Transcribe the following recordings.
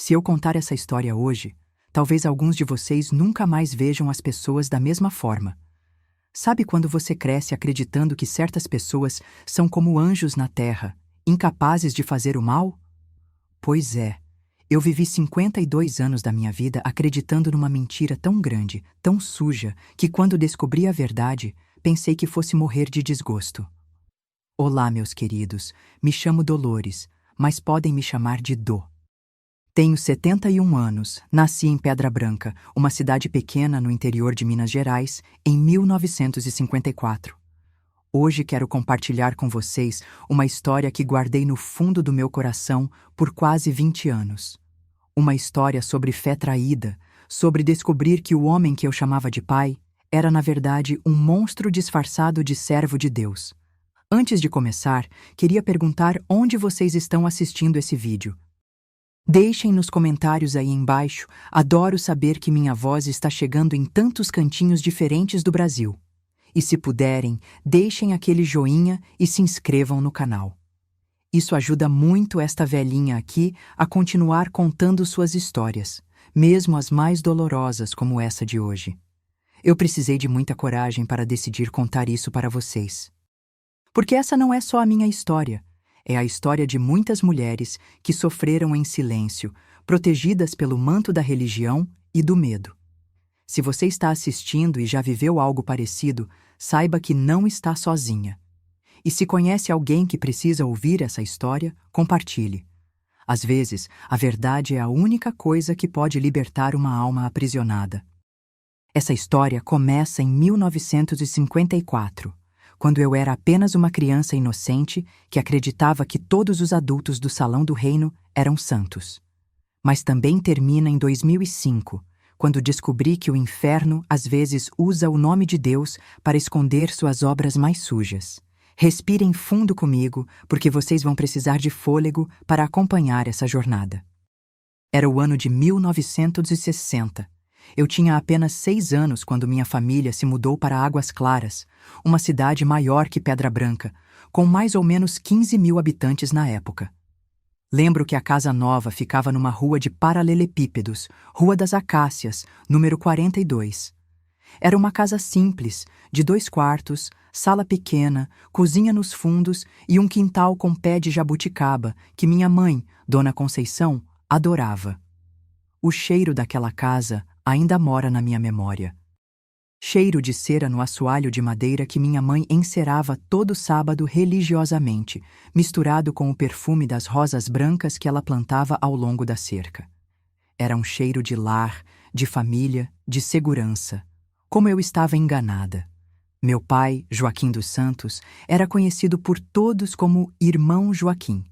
Se eu contar essa história hoje, talvez alguns de vocês nunca mais vejam as pessoas da mesma forma. Sabe quando você cresce acreditando que certas pessoas são como anjos na terra, incapazes de fazer o mal? Pois é, eu vivi 52 anos da minha vida acreditando numa mentira tão grande, tão suja, que quando descobri a verdade, pensei que fosse morrer de desgosto. Olá, meus queridos, me chamo Dolores, mas podem me chamar de Dô. Tenho 71 anos, nasci em Pedra Branca, uma cidade pequena no interior de Minas Gerais, em 1954. Hoje quero compartilhar com vocês uma história que guardei no fundo do meu coração por quase 20 anos. Uma história sobre fé traída, sobre descobrir que o homem que eu chamava de pai era, na verdade, um monstro disfarçado de servo de Deus. Antes de começar, queria perguntar onde vocês estão assistindo esse vídeo. Deixem nos comentários aí embaixo, adoro saber que minha voz está chegando em tantos cantinhos diferentes do Brasil. E se puderem, deixem aquele joinha e se inscrevam no canal. Isso ajuda muito esta velhinha aqui a continuar contando suas histórias, mesmo as mais dolorosas como essa de hoje. Eu precisei de muita coragem para decidir contar isso para vocês. Porque essa não é só a minha história. É a história de muitas mulheres que sofreram em silêncio, protegidas pelo manto da religião e do medo. Se você está assistindo e já viveu algo parecido, saiba que não está sozinha. E se conhece alguém que precisa ouvir essa história, compartilhe. Às vezes, a verdade é a única coisa que pode libertar uma alma aprisionada. Essa história começa em 1954. Quando eu era apenas uma criança inocente que acreditava que todos os adultos do Salão do Reino eram santos. Mas também termina em 2005, quando descobri que o inferno às vezes usa o nome de Deus para esconder suas obras mais sujas. Respirem fundo comigo, porque vocês vão precisar de fôlego para acompanhar essa jornada. Era o ano de 1960. Eu tinha apenas 6 anos quando minha família se mudou para Águas Claras, uma cidade maior que Pedra Branca, com mais ou menos 15 mil habitantes na época. Lembro que a casa nova ficava numa rua de paralelepípedos, Rua das Acácias, número 42. Era uma casa simples, de 2 quartos, sala pequena, cozinha nos fundos e um quintal com pé de jabuticaba que minha mãe, Dona Conceição, adorava. O cheiro daquela casa ainda mora na minha memória. Cheiro de cera no assoalho de madeira que minha mãe encerava todo sábado religiosamente, misturado com o perfume das rosas brancas que ela plantava ao longo da cerca. Era um cheiro de lar, de família, de segurança. Como eu estava enganada. Meu pai, Joaquim dos Santos, era conhecido por todos como Irmão Joaquim.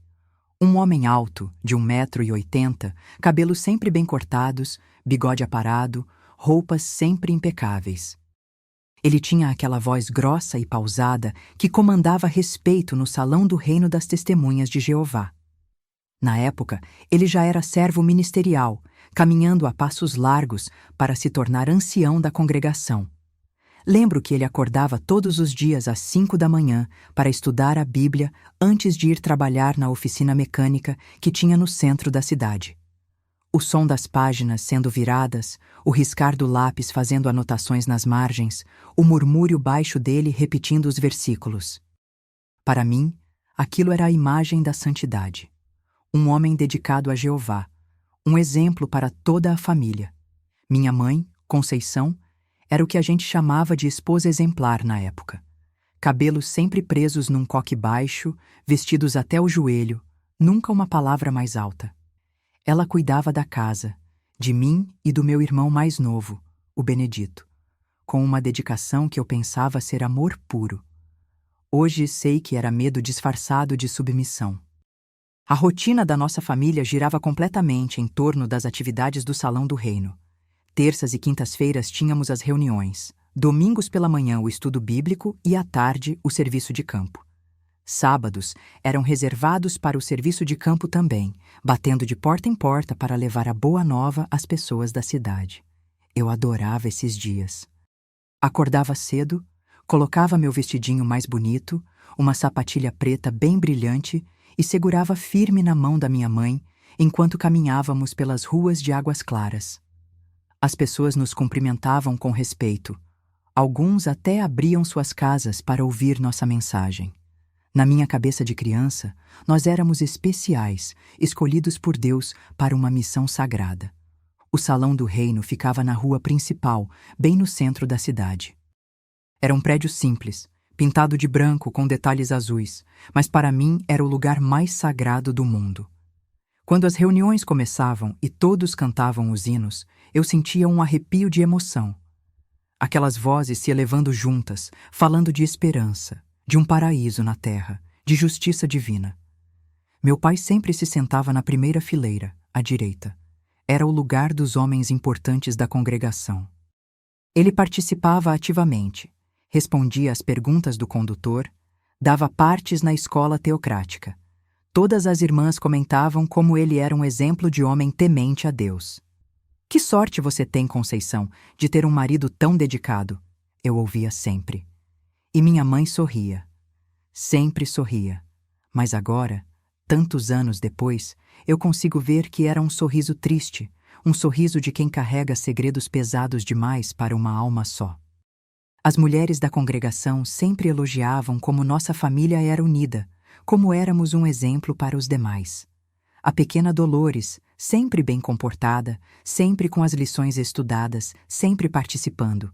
Um homem alto, de 1,80 m, cabelos sempre bem cortados, bigode aparado, roupas sempre impecáveis. Ele tinha aquela voz grossa e pausada que comandava respeito no Salão do Reino das Testemunhas de Jeová. Na época, ele já era servo ministerial, caminhando a passos largos para se tornar ancião da congregação. Lembro que ele acordava todos os dias às 5 da manhã para estudar a Bíblia antes de ir trabalhar na oficina mecânica que tinha no centro da cidade. O som das páginas sendo viradas, o riscar do lápis fazendo anotações nas margens, o murmúrio baixo dele repetindo os versículos. Para mim, aquilo era a imagem da santidade. Um homem dedicado a Jeová, um exemplo para toda a família. Minha mãe, Conceição, era o que a gente chamava de esposa exemplar na época. Cabelos sempre presos num coque baixo, vestidos até o joelho, nunca uma palavra mais alta. Ela cuidava da casa, de mim e do meu irmão mais novo, o Benedito, com uma dedicação que eu pensava ser amor puro. Hoje sei que era medo disfarçado de submissão. A rotina da nossa família girava completamente em torno das atividades do Salão do Reino. Terças e quintas-feiras tínhamos as reuniões, domingos pela manhã o estudo bíblico e à tarde o serviço de campo. Sábados eram reservados para o serviço de campo também, batendo de porta em porta para levar a boa nova às pessoas da cidade. Eu adorava esses dias. Acordava cedo, colocava meu vestidinho mais bonito, uma sapatilha preta bem brilhante e segurava firme na mão da minha mãe, enquanto caminhávamos pelas ruas de Águas Claras. As pessoas nos cumprimentavam com respeito. Alguns até abriam suas casas para ouvir nossa mensagem. Na minha cabeça de criança, nós éramos especiais, escolhidos por Deus para uma missão sagrada. O Salão do Reino ficava na rua principal, bem no centro da cidade. Era um prédio simples, pintado de branco com detalhes azuis, mas para mim era o lugar mais sagrado do mundo. Quando as reuniões começavam e todos cantavam os hinos, eu sentia um arrepio de emoção. Aquelas vozes se elevando juntas, falando de esperança, de um paraíso na terra, de justiça divina. Meu pai sempre se sentava na primeira fileira, à direita. Era o lugar dos homens importantes da congregação. Ele participava ativamente, respondia às perguntas do condutor, dava partes na escola teocrática. Todas as irmãs comentavam como ele era um exemplo de homem temente a Deus. Que sorte você tem, Conceição, de ter um marido tão dedicado, eu ouvia sempre. E minha mãe sorria. Sempre sorria. Mas agora, tantos anos depois, eu consigo ver que era um sorriso triste, um sorriso de quem carrega segredos pesados demais para uma alma só. As mulheres da congregação sempre elogiavam como nossa família era unida, como éramos um exemplo para os demais. A pequena Dolores, sempre bem comportada, sempre com as lições estudadas, sempre participando.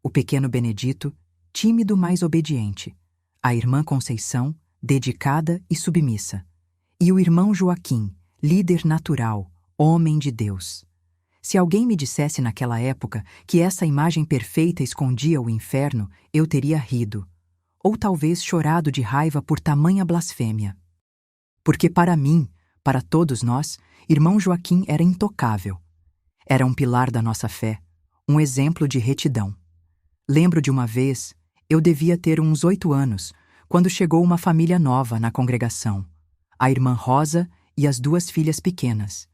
O pequeno Benedito, tímido mas obediente. A irmã Conceição, dedicada e submissa. E o irmão Joaquim, líder natural, homem de Deus. Se alguém me dissesse naquela época que essa imagem perfeita escondia o inferno, eu teria rido. Ou talvez chorado de raiva por tamanha blasfêmia. Porque para mim, para todos nós, irmão Joaquim era intocável. Era um pilar da nossa fé, um exemplo de retidão. Lembro de uma vez, eu devia ter uns 8 anos, quando chegou uma família nova na congregação. A irmã Rosa e as 2 filhas pequenas.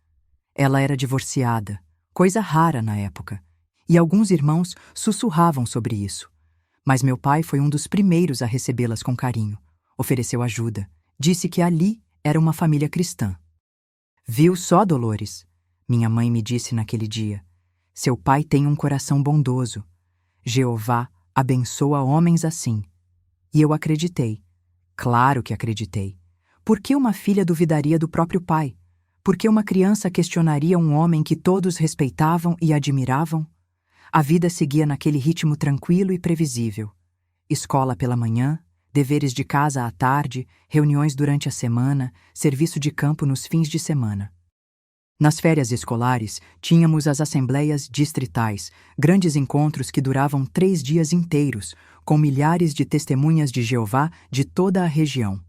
Ela era divorciada, coisa rara na época, e alguns irmãos sussurravam sobre isso. Mas meu pai foi um dos primeiros a recebê-las com carinho. Ofereceu ajuda. Disse que ali era uma família cristã. Viu só, Dolores? Minha mãe me disse naquele dia. Seu pai tem um coração bondoso. Jeová abençoa homens assim. E eu acreditei. Claro que acreditei. Por que uma filha duvidaria do próprio pai? Por que uma criança questionaria um homem que todos respeitavam e admiravam? A vida seguia naquele ritmo tranquilo e previsível. Escola pela manhã, deveres de casa à tarde, reuniões durante a semana, serviço de campo nos fins de semana. Nas férias escolares, tínhamos as assembleias distritais, grandes encontros que duravam 3 dias inteiros, com milhares de testemunhas de Jeová de toda a região.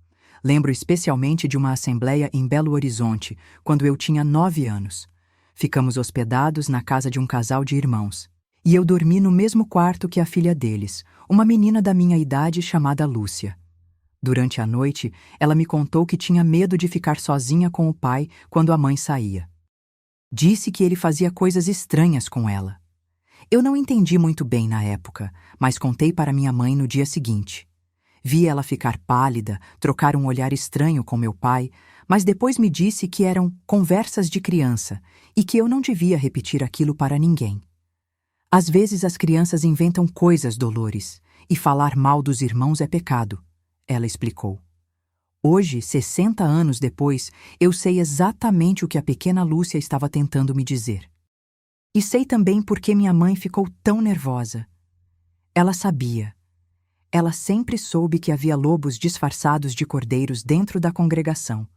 Lembro especialmente de uma assembleia em Belo Horizonte, quando eu tinha 9 anos. Ficamos hospedados na casa de um casal de irmãos. E eu dormi no mesmo quarto que a filha deles, uma menina da minha idade chamada Lúcia. Durante a noite, ela me contou que tinha medo de ficar sozinha com o pai quando a mãe saía. Disse que ele fazia coisas estranhas com ela. Eu não entendi muito bem na época, mas contei para minha mãe no dia seguinte. Vi ela ficar pálida, trocar um olhar estranho com meu pai, mas depois me disse que eram conversas de criança e que eu não devia repetir aquilo para ninguém. Às vezes as crianças inventam coisas, Dolores, e falar mal dos irmãos é pecado, ela explicou. Hoje, 60 anos depois, eu sei exatamente o que a pequena Lúcia estava tentando me dizer. E sei também por que minha mãe ficou tão nervosa. Ela sabia. Ela sempre soube que havia lobos disfarçados de cordeiros dentro da congregação.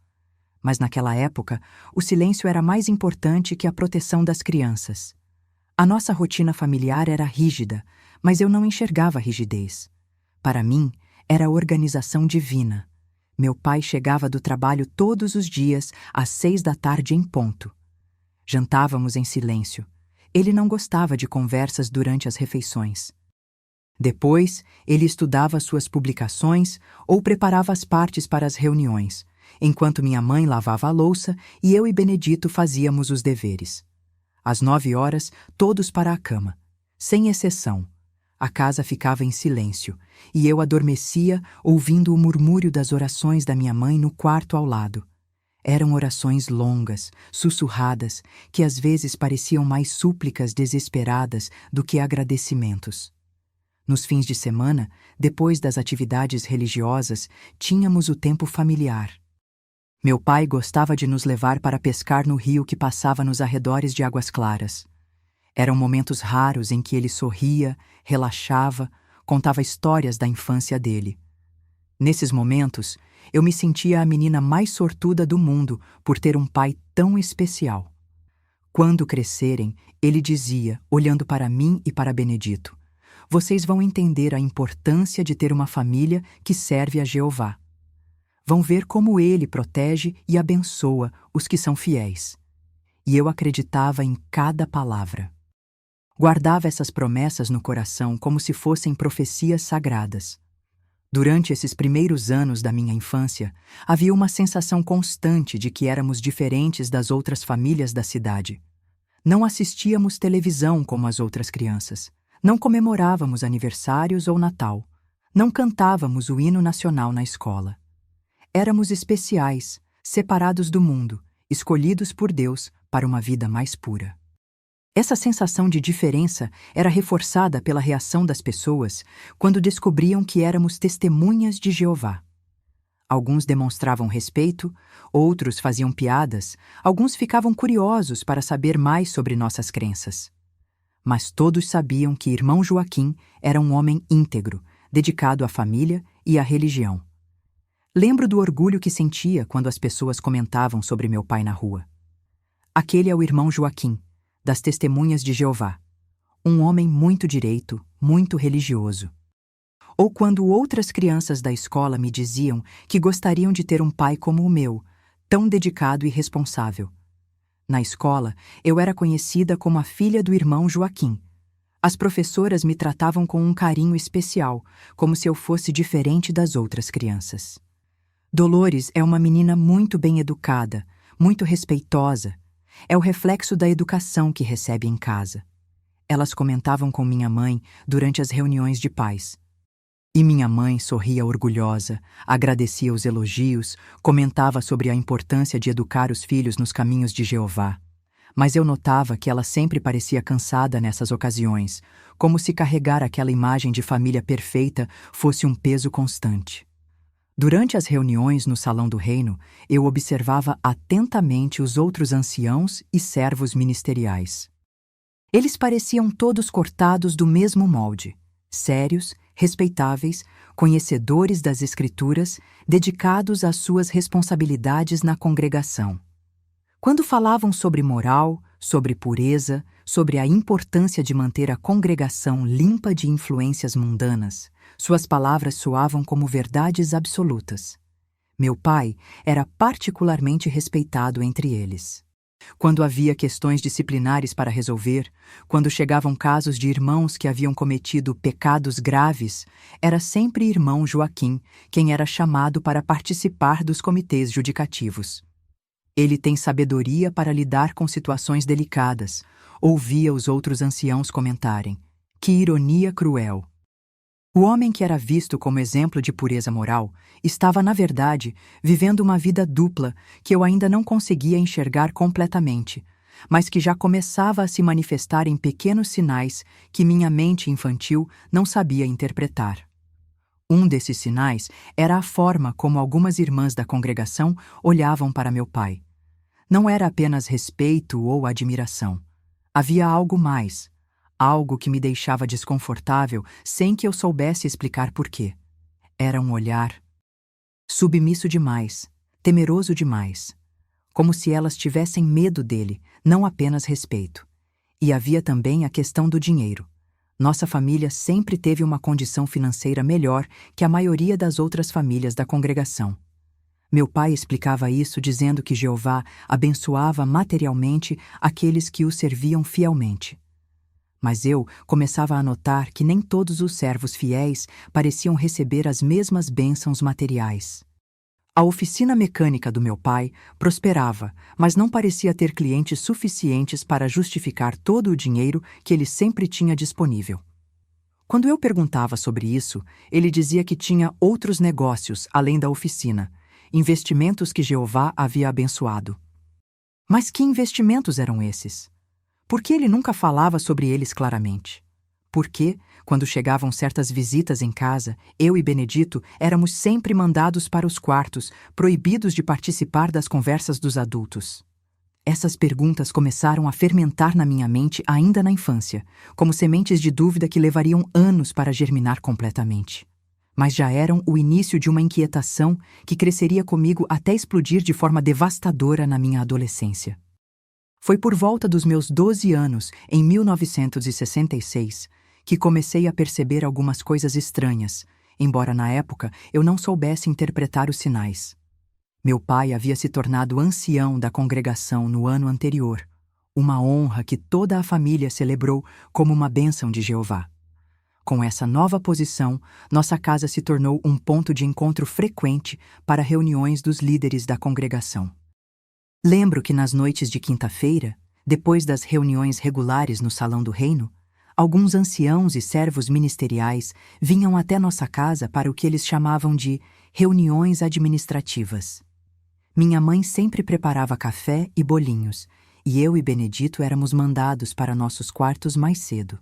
Mas naquela época, o silêncio era mais importante que a proteção das crianças. A nossa rotina familiar era rígida, mas eu não enxergava rigidez. Para mim, era organização divina. Meu pai chegava do trabalho todos os dias, às 6 da tarde em ponto. Jantávamos em silêncio. Ele não gostava de conversas durante as refeições. Depois, ele estudava suas publicações ou preparava as partes para as reuniões, enquanto minha mãe lavava a louça e eu e Benedito fazíamos os deveres. Às 9 horas, todos para a cama. Sem exceção. A casa ficava em silêncio, e eu adormecia ouvindo o murmúrio das orações da minha mãe no quarto ao lado. Eram orações longas, sussurradas, que às vezes pareciam mais súplicas desesperadas do que agradecimentos. Nos fins de semana, depois das atividades religiosas, tínhamos o tempo familiar. Meu pai gostava de nos levar para pescar no rio que passava nos arredores de Águas Claras. Eram momentos raros em que ele sorria, relaxava, contava histórias da infância dele. Nesses momentos, eu me sentia a menina mais sortuda do mundo por ter um pai tão especial. Quando crescerem, ele dizia, olhando para mim e para Benedito: vocês vão entender a importância de ter uma família que serve a Jeová. Vão ver como ele protege e abençoa os que são fiéis. E eu acreditava em cada palavra. Guardava essas promessas no coração como se fossem profecias sagradas. Durante esses primeiros anos da minha infância, havia uma sensação constante de que éramos diferentes das outras famílias da cidade. Não assistíamos televisão como as outras crianças. Não comemorávamos aniversários ou Natal. Não cantávamos o hino nacional na escola. Éramos especiais, separados do mundo, escolhidos por Deus para uma vida mais pura. Essa sensação de diferença era reforçada pela reação das pessoas quando descobriam que éramos testemunhas de Jeová. Alguns demonstravam respeito, outros faziam piadas, alguns ficavam curiosos para saber mais sobre nossas crenças. Mas todos sabiam que irmão Joaquim era um homem íntegro, dedicado à família e à religião. Lembro do orgulho que sentia quando as pessoas comentavam sobre meu pai na rua. Aquele é o irmão Joaquim, das Testemunhas de Jeová. Um homem muito direito, muito religioso. Ou quando outras crianças da escola me diziam que gostariam de ter um pai como o meu, tão dedicado e responsável. Na escola, eu era conhecida como a filha do irmão Joaquim. As professoras me tratavam com um carinho especial, como se eu fosse diferente das outras crianças. Dolores é uma menina muito bem educada, muito respeitosa. É o reflexo da educação que recebe em casa. Elas comentavam com minha mãe durante as reuniões de pais. E minha mãe sorria orgulhosa, agradecia os elogios, comentava sobre a importância de educar os filhos nos caminhos de Jeová. Mas eu notava que ela sempre parecia cansada nessas ocasiões, como se carregar aquela imagem de família perfeita fosse um peso constante. Durante as reuniões no Salão do Reino, eu observava atentamente os outros anciãos e servos ministeriais. Eles pareciam todos cortados do mesmo molde, sérios, respeitáveis, conhecedores das Escrituras, dedicados às suas responsabilidades na congregação. Quando falavam sobre moral, sobre pureza, sobre a importância de manter a congregação limpa de influências mundanas, suas palavras soavam como verdades absolutas. Meu pai era particularmente respeitado entre eles. Quando havia questões disciplinares para resolver, quando chegavam casos de irmãos que haviam cometido pecados graves, era sempre irmão Joaquim quem era chamado para participar dos comitês judicativos. Ele tem sabedoria para lidar com situações delicadas, ouvia os outros anciãos comentarem: que ironia cruel! O homem que era visto como exemplo de pureza moral estava, na verdade, vivendo uma vida dupla que eu ainda não conseguia enxergar completamente, mas que já começava a se manifestar em pequenos sinais que minha mente infantil não sabia interpretar. Um desses sinais era a forma como algumas irmãs da congregação olhavam para meu pai. Não era apenas respeito ou admiração. Havia algo mais. Algo que me deixava desconfortável sem que eu soubesse explicar por quê. Era um olhar submisso demais, temeroso demais. Como se elas tivessem medo dele, não apenas respeito. E havia também a questão do dinheiro. Nossa família sempre teve uma condição financeira melhor que a maioria das outras famílias da congregação. Meu pai explicava isso dizendo que Jeová abençoava materialmente aqueles que o serviam fielmente. Mas eu começava a notar que nem todos os servos fiéis pareciam receber as mesmas bênçãos materiais. A oficina mecânica do meu pai prosperava, mas não parecia ter clientes suficientes para justificar todo o dinheiro que ele sempre tinha disponível. Quando eu perguntava sobre isso, ele dizia que tinha outros negócios além da oficina, investimentos que Jeová havia abençoado. Mas que investimentos eram esses? Por que ele nunca falava sobre eles claramente? Por que, quando chegavam certas visitas em casa, eu e Benedito éramos sempre mandados para os quartos, proibidos de participar das conversas dos adultos? Essas perguntas começaram a fermentar na minha mente ainda na infância, como sementes de dúvida que levariam anos para germinar completamente. Mas já eram o início de uma inquietação que cresceria comigo até explodir de forma devastadora na minha adolescência. Foi por volta dos meus 12 anos, em 1966, que comecei a perceber algumas coisas estranhas, embora na época eu não soubesse interpretar os sinais. Meu pai havia se tornado ancião da congregação no ano anterior, uma honra que toda a família celebrou como uma bênção de Jeová. Com essa nova posição, nossa casa se tornou um ponto de encontro frequente para reuniões dos líderes da congregação. Lembro que nas noites de quinta-feira, depois das reuniões regulares no Salão do Reino, alguns anciãos e servos ministeriais vinham até nossa casa para o que eles chamavam de reuniões administrativas. Minha mãe sempre preparava café e bolinhos, e eu e Benedito éramos mandados para nossos quartos mais cedo.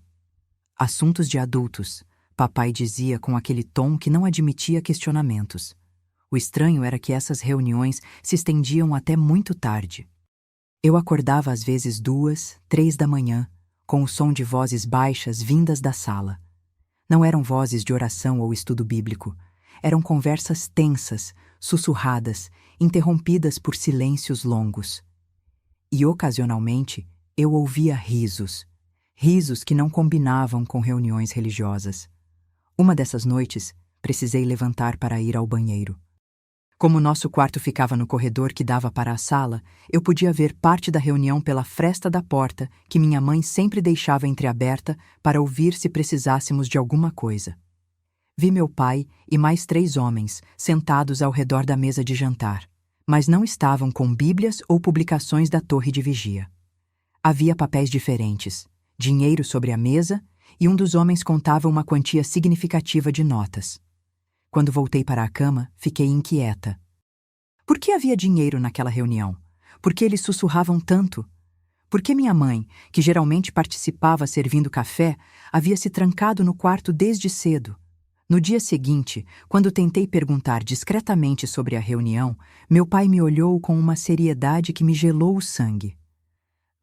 Assuntos de adultos, papai dizia com aquele tom que não admitia questionamentos. O estranho era que essas reuniões se estendiam até muito tarde. Eu acordava às vezes 2, 3 da manhã, com o som de vozes baixas vindas da sala. Não eram vozes de oração ou estudo bíblico. Eram conversas tensas, sussurradas, interrompidas por silêncios longos. E, ocasionalmente, eu ouvia risos. Risos que não combinavam com reuniões religiosas. Uma dessas noites, precisei levantar para ir ao banheiro. Como nosso quarto ficava no corredor que dava para a sala, eu podia ver parte da reunião pela fresta da porta que minha mãe sempre deixava entreaberta para ouvir se precisássemos de alguma coisa. Vi meu pai e mais 3 homens sentados ao redor da mesa de jantar, mas não estavam com bíblias ou publicações da torre de vigia. Havia papéis diferentes, dinheiro sobre a mesa e um dos homens contava uma quantia significativa de notas. Quando voltei para a cama, fiquei inquieta. Por que havia dinheiro naquela reunião? Por que eles sussurravam tanto? Por que minha mãe, que geralmente participava servindo café, havia se trancado no quarto desde cedo? No dia seguinte, quando tentei perguntar discretamente sobre a reunião, meu pai me olhou com uma seriedade que me gelou o sangue.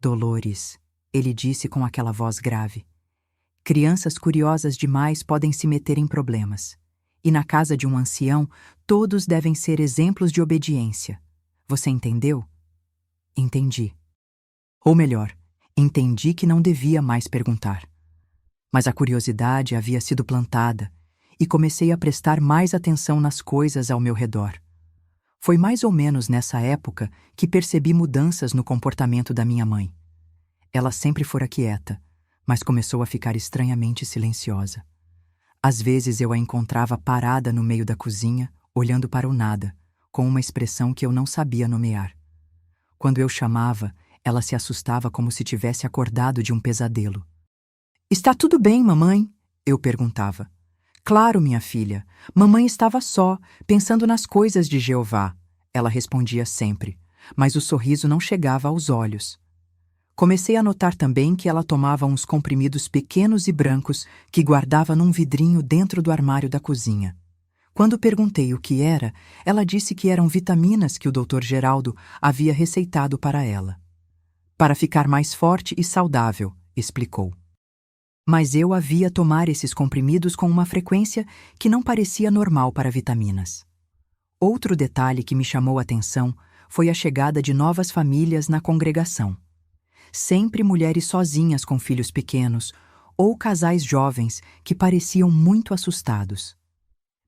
Dolores, ele disse com aquela voz grave. Crianças curiosas demais podem se meter em problemas. E na casa de um ancião, todos devem ser exemplos de obediência. Você entendeu? Entendi. Ou melhor, entendi que não devia mais perguntar. Mas a curiosidade havia sido plantada, e comecei a prestar mais atenção nas coisas ao meu redor. Foi mais ou menos nessa época que percebi mudanças no comportamento da minha mãe. Ela sempre fora quieta, mas começou a ficar estranhamente silenciosa. Às vezes eu a encontrava parada no meio da cozinha, olhando para o nada, com uma expressão que eu não sabia nomear. Quando eu chamava, ela se assustava como se tivesse acordado de um pesadelo. "Está tudo bem, mamãe?" eu perguntava. "Claro, minha filha. Mamãe estava só, pensando nas coisas de Jeová", ela respondia sempre, mas o sorriso não chegava aos olhos. Comecei a notar também que ela tomava uns comprimidos pequenos e brancos que guardava num vidrinho dentro do armário da cozinha. Quando perguntei o que era, ela disse que eram vitaminas que o Dr. Geraldo havia receitado para ela. "Para ficar mais forte e saudável", explicou. Mas eu a via tomar esses comprimidos com uma frequência que não parecia normal para vitaminas. Outro detalhe que me chamou a atenção foi a chegada de novas famílias na congregação. Sempre mulheres sozinhas com filhos pequenos, ou casais jovens que pareciam muito assustados.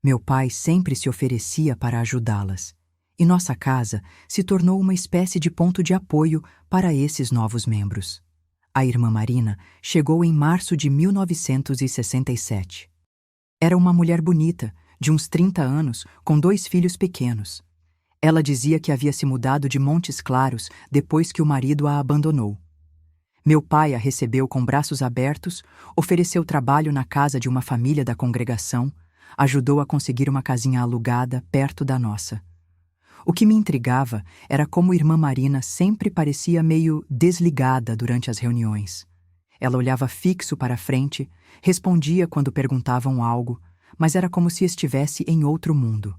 Meu pai sempre se oferecia para ajudá-las, e nossa casa se tornou uma espécie de ponto de apoio para esses novos membros. A irmã Marina chegou em março de 1967. Era uma mulher bonita, de uns 30 anos, com 2 filhos pequenos. Ela dizia que havia se mudado de Montes Claros depois que o marido a abandonou. Meu pai a recebeu com braços abertos, ofereceu trabalho na casa de uma família da congregação, ajudou a conseguir uma casinha alugada perto da nossa. O que me intrigava era como irmã Marina sempre parecia meio desligada durante as reuniões. Ela olhava fixo para a frente, respondia quando perguntavam algo, mas era como se estivesse em outro mundo.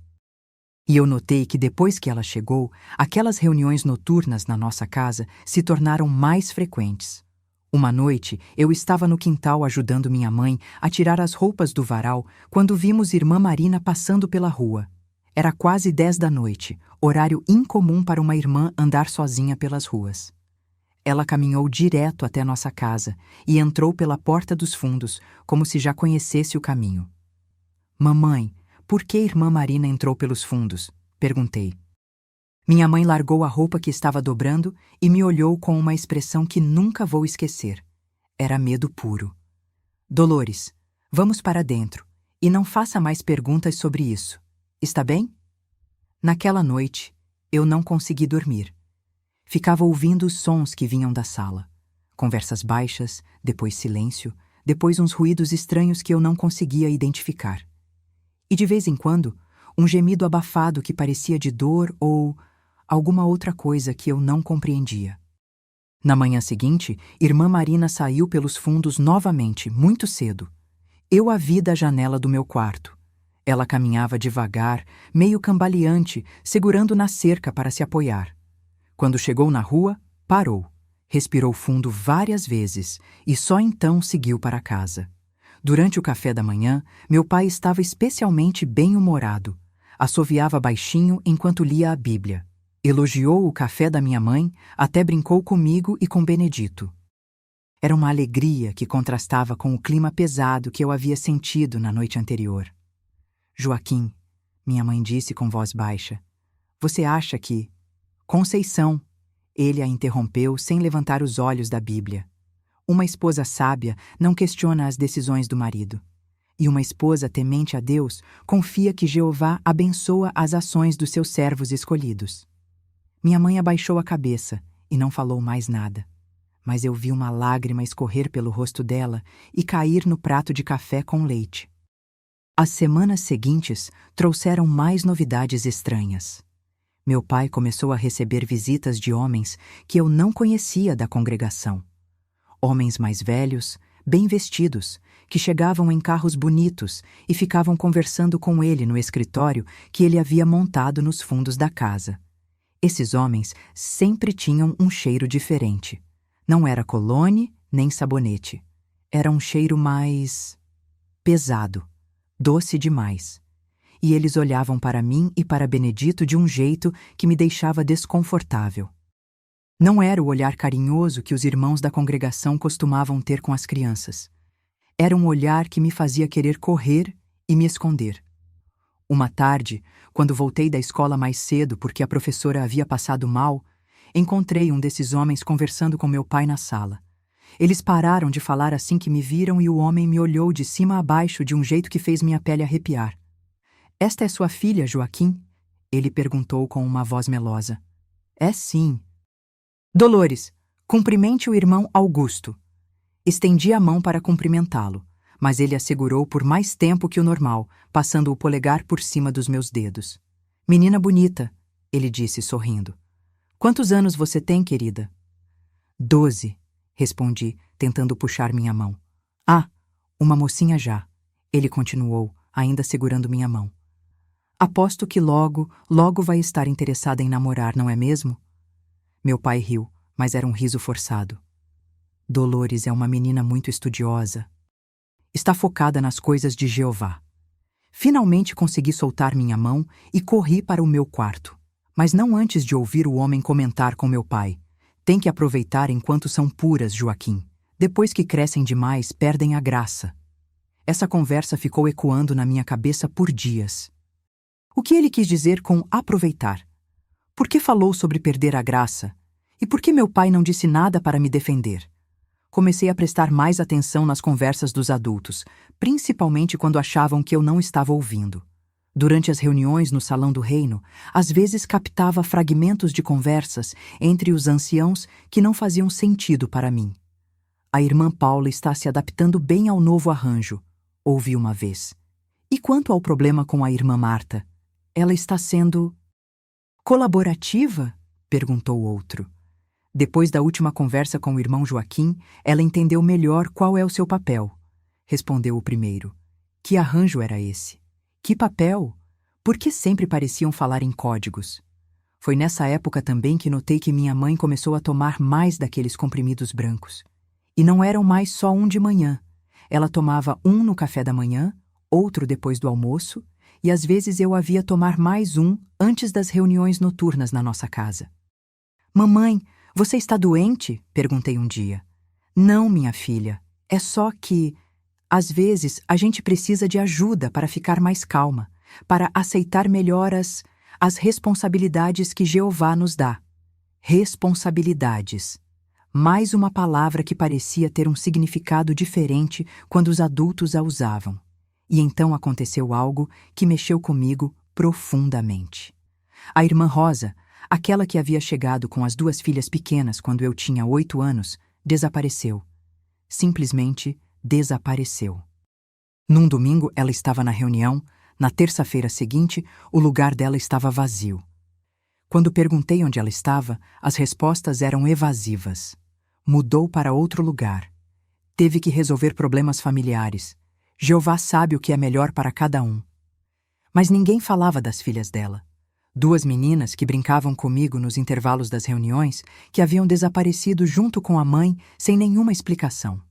E eu notei que depois que ela chegou, aquelas reuniões noturnas na nossa casa se tornaram mais frequentes. Uma noite, eu estava no quintal ajudando minha mãe a tirar as roupas do varal quando vimos irmã Marina passando pela rua. Era quase 10 da noite, horário incomum para uma irmã andar sozinha pelas ruas. Ela caminhou direto até nossa casa e entrou pela porta dos fundos, como se já conhecesse o caminho. Mamãe, por que irmã Marina entrou pelos fundos? Perguntei. Minha mãe largou a roupa que estava dobrando e me olhou com uma expressão que nunca vou esquecer. Era medo puro. Dolores, vamos para dentro e não faça mais perguntas sobre isso. Está bem? Naquela noite, eu não consegui dormir. Ficava ouvindo os sons que vinham da sala. Conversas baixas, depois silêncio, depois uns ruídos estranhos que eu não conseguia identificar. E de vez em quando, um gemido abafado que parecia de dor ou alguma outra coisa que eu não compreendia. Na manhã seguinte, irmã Marina saiu pelos fundos novamente, muito cedo. Eu a vi da janela do meu quarto. Ela caminhava devagar, meio cambaleante, segurando na cerca para se apoiar. Quando chegou na rua, parou, respirou fundo várias vezes e só então seguiu para casa. Durante o café da manhã, meu pai estava especialmente bem-humorado. Assoviava baixinho enquanto lia a Bíblia. Elogiou o café da minha mãe, até brincou comigo e com Benedito. Era uma alegria que contrastava com o clima pesado que eu havia sentido na noite anterior. Joaquim, minha mãe disse com voz baixa, você acha que... Conceição, ele a interrompeu sem levantar os olhos da Bíblia. Uma esposa sábia não questiona as decisões do marido. E uma esposa temente a Deus confia que Jeová abençoa as ações dos seus servos escolhidos. Minha mãe abaixou a cabeça e não falou mais nada. Mas eu vi uma lágrima escorrer pelo rosto dela e cair no prato de café com leite. As semanas seguintes trouxeram mais novidades estranhas. Meu pai começou a receber visitas de homens que eu não conhecia da congregação. Homens mais velhos, bem vestidos, que chegavam em carros bonitos e ficavam conversando com ele no escritório que ele havia montado nos fundos da casa. Esses homens sempre tinham um cheiro diferente. Não era cologne nem sabonete. Era um cheiro mais... pesado, doce demais. E eles olhavam para mim e para Benedito de um jeito que me deixava desconfortável. Não era o olhar carinhoso que os irmãos da congregação costumavam ter com as crianças. Era um olhar que me fazia querer correr e me esconder. Uma tarde, quando voltei da escola mais cedo porque a professora havia passado mal, encontrei um desses homens conversando com meu pai na sala. Eles pararam de falar assim que me viram e o homem me olhou de cima a baixo de um jeito que fez minha pele arrepiar. Esta é sua filha, Joaquim? Ele perguntou com uma voz melosa. É sim. Dolores, cumprimente o irmão Augusto. Estendi a mão para cumprimentá-lo, mas ele a segurou por mais tempo que o normal, passando o polegar por cima dos meus dedos. Menina bonita, ele disse sorrindo. Quantos anos você tem, querida? 12, respondi, tentando puxar minha mão. Ah, uma mocinha já, ele continuou, ainda segurando minha mão. Aposto que logo vai estar interessada em namorar, não é mesmo? Meu pai riu, mas era um riso forçado. Dolores é uma menina muito estudiosa. Está focada nas coisas de Jeová. Finalmente consegui soltar minha mão e corri para o meu quarto, mas não antes de ouvir o homem comentar com meu pai. Tem que aproveitar enquanto são puras, Joaquim. Depois que crescem demais, perdem a graça. Essa conversa ficou ecoando na minha cabeça por dias. O que ele quis dizer com aproveitar? Por que falou sobre perder a graça? E por que meu pai não disse nada para me defender? Comecei a prestar mais atenção nas conversas dos adultos, principalmente quando achavam que eu não estava ouvindo. Durante as reuniões no Salão do Reino, às vezes captava fragmentos de conversas entre os anciãos que não faziam sentido para mim. A irmã Paula está se adaptando bem ao novo arranjo, ouvi uma vez. E quanto ao problema com a irmã Marta? Ela está sendo... Colaborativa? Perguntou o outro. Depois da última conversa com o irmão Joaquim, ela entendeu melhor qual é o seu papel. Respondeu o primeiro. Que arranjo era esse? Que papel? Por que sempre pareciam falar em códigos? Foi nessa época também que notei que minha mãe começou a tomar mais daqueles comprimidos brancos. E não eram mais só um de manhã. Ela tomava um no café da manhã, outro depois do almoço, e às vezes eu a via tomar mais um antes das reuniões noturnas na nossa casa. Mamãe, você está doente? Perguntei um dia. Não, minha filha. É só que, às vezes, a gente precisa de ajuda para ficar mais calma, para aceitar melhor as responsabilidades que Jeová nos dá. Responsabilidades. Mais uma palavra que parecia ter um significado diferente quando os adultos a usavam. E então aconteceu algo que mexeu comigo profundamente. A irmã Rosa, aquela que havia chegado com as 2 filhas pequenas quando eu tinha 8 anos, desapareceu. Simplesmente desapareceu. Num domingo ela estava na reunião, na terça-feira seguinte o lugar dela estava vazio. Quando perguntei onde ela estava, as respostas eram evasivas. Mudou para outro lugar. Teve que resolver problemas familiares. Jeová sabe o que é melhor para cada um. Mas ninguém falava das filhas dela. 2 meninas que brincavam comigo nos intervalos das reuniões, que haviam desaparecido junto com a mãe sem nenhuma explicação.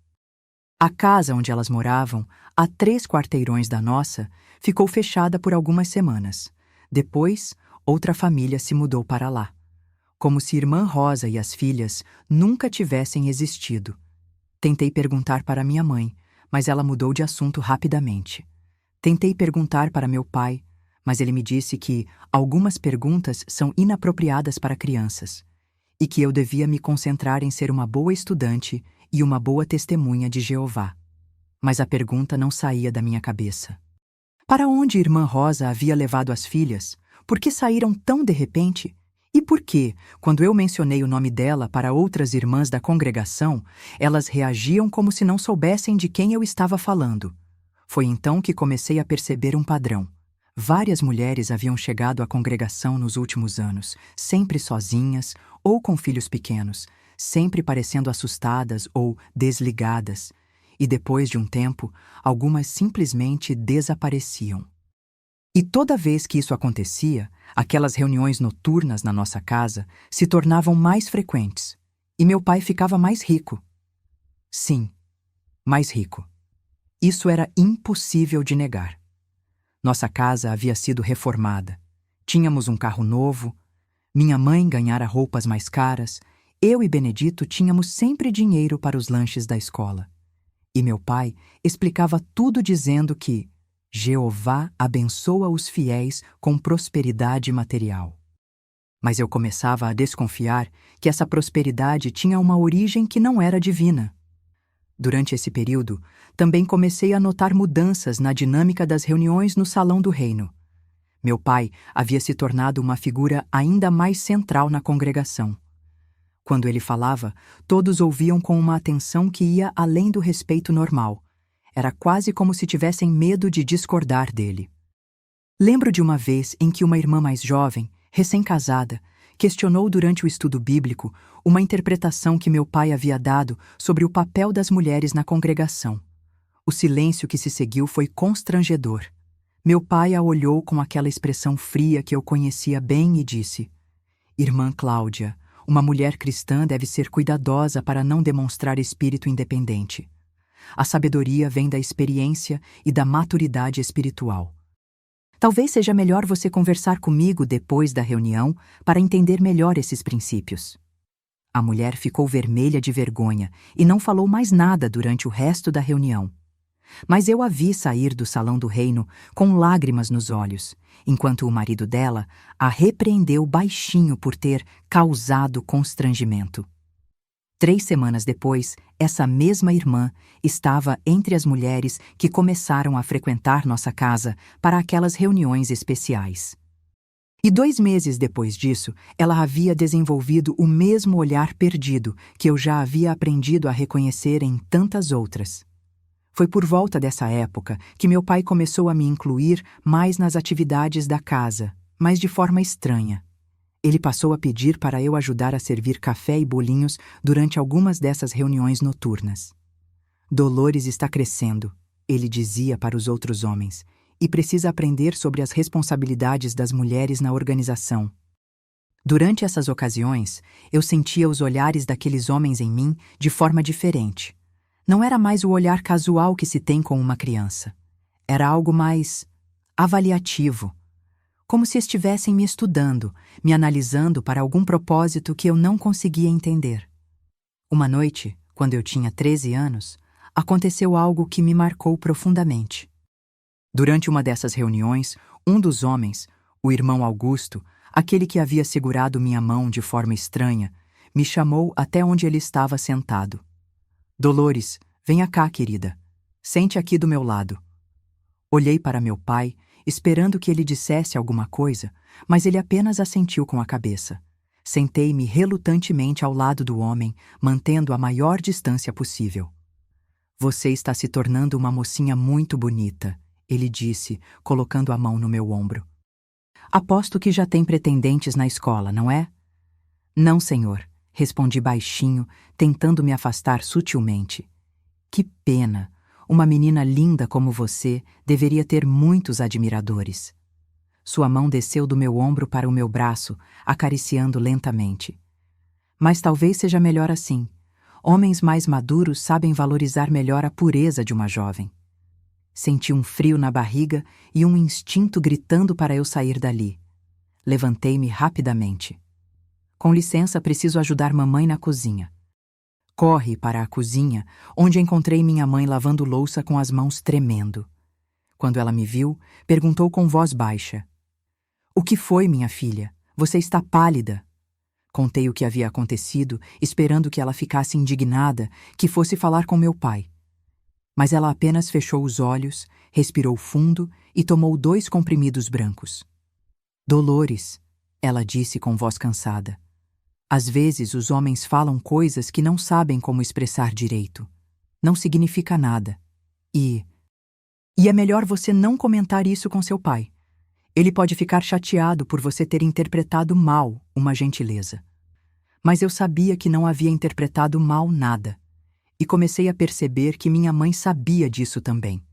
A casa onde elas moravam, a 3 quarteirões da nossa, ficou fechada por algumas semanas. Depois, outra família se mudou para lá. Como se irmã Rosa e as filhas nunca tivessem existido. Tentei perguntar para minha mãe, mas ela mudou de assunto rapidamente. Tentei perguntar para meu pai, mas ele me disse que algumas perguntas são inapropriadas para crianças e que eu devia me concentrar em ser uma boa estudante e uma boa testemunha de Jeová. Mas a pergunta não saía da minha cabeça. Para onde irmã Rosa havia levado as filhas? Por que saíram tão de repente? E por que, quando eu mencionei o nome dela para outras irmãs da congregação, elas reagiam como se não soubessem de quem eu estava falando? Foi então que comecei a perceber um padrão. Várias mulheres haviam chegado à congregação nos últimos anos, sempre sozinhas ou com filhos pequenos, sempre parecendo assustadas ou desligadas, e depois de um tempo, algumas simplesmente desapareciam. E toda vez que isso acontecia, aquelas reuniões noturnas na nossa casa se tornavam mais frequentes, e meu pai ficava mais rico. Sim, mais rico. Isso era impossível de negar. Nossa casa havia sido reformada. Tínhamos um carro novo, minha mãe ganhara roupas mais caras, eu e Benedito tínhamos sempre dinheiro para os lanches da escola. E meu pai explicava tudo dizendo que Jeová abençoa os fiéis com prosperidade material. Mas eu começava a desconfiar que essa prosperidade tinha uma origem que não era divina. Durante esse período, também comecei a notar mudanças na dinâmica das reuniões no Salão do Reino. Meu pai havia se tornado uma figura ainda mais central na congregação. Quando ele falava, todos ouviam com uma atenção que ia além do respeito normal. Era quase como se tivessem medo de discordar dele. Lembro de uma vez em que uma irmã mais jovem, recém-casada, questionou durante o estudo bíblico uma interpretação que meu pai havia dado sobre o papel das mulheres na congregação. O silêncio que se seguiu foi constrangedor. Meu pai a olhou com aquela expressão fria que eu conhecia bem e disse: Irmã Cláudia, uma mulher cristã deve ser cuidadosa para não demonstrar espírito independente. A sabedoria vem da experiência e da maturidade espiritual. Talvez seja melhor você conversar comigo depois da reunião para entender melhor esses princípios. A mulher ficou vermelha de vergonha e não falou mais nada durante o resto da reunião. Mas eu a vi sair do Salão do Reino com lágrimas nos olhos, enquanto o marido dela a repreendeu baixinho por ter causado constrangimento. 3 semanas depois, essa mesma irmã estava entre as mulheres que começaram a frequentar nossa casa para aquelas reuniões especiais. E 2 meses depois disso, ela havia desenvolvido o mesmo olhar perdido que eu já havia aprendido a reconhecer em tantas outras. Foi por volta dessa época que meu pai começou a me incluir mais nas atividades da casa, mas de forma estranha. Ele passou a pedir para eu ajudar a servir café e bolinhos durante algumas dessas reuniões noturnas. Dolores está crescendo, ele dizia para os outros homens, e precisa aprender sobre as responsabilidades das mulheres na organização. Durante essas ocasiões, eu sentia os olhares daqueles homens em mim de forma diferente. Não era mais o olhar casual que se tem com uma criança. Era algo mais avaliativo, como se estivessem me estudando, me analisando para algum propósito que eu não conseguia entender. Uma noite, quando eu tinha 13 anos, aconteceu algo que me marcou profundamente. Durante uma dessas reuniões, um dos homens, o irmão Augusto, aquele que havia segurado minha mão de forma estranha, me chamou até onde ele estava sentado. Dolores, venha cá, querida. Sente aqui do meu lado. Olhei para meu pai, esperando que ele dissesse alguma coisa, mas ele apenas assentiu com a cabeça. Sentei-me relutantemente ao lado do homem, mantendo a maior distância possível. Você está se tornando uma mocinha muito bonita, ele disse, colocando a mão no meu ombro. Aposto que já tem pretendentes na escola, não é? Não, senhor, respondi baixinho, tentando me afastar sutilmente. Que pena! Uma menina linda como você deveria ter muitos admiradores. Sua mão desceu do meu ombro para o meu braço, acariciando lentamente. Mas talvez seja melhor assim. Homens mais maduros sabem valorizar melhor a pureza de uma jovem. Senti um frio na barriga e um instinto gritando para eu sair dali. Levantei-me rapidamente. Com licença, preciso ajudar mamãe na cozinha. Corre para a cozinha, onde encontrei minha mãe lavando louça com as mãos tremendo. Quando ela me viu, perguntou com voz baixa: "O que foi, minha filha? Você está pálida." Contei o que havia acontecido, esperando que ela ficasse indignada, que fosse falar com meu pai. Mas ela apenas fechou os olhos, respirou fundo e tomou 2 comprimidos brancos. "Dolores", ela disse com voz cansada. Às vezes os homens falam coisas que não sabem como expressar direito. Não significa nada. E é melhor você não comentar isso com seu pai. Ele pode ficar chateado por você ter interpretado mal uma gentileza. Mas eu sabia que não havia interpretado mal nada. E comecei a perceber que minha mãe sabia disso também.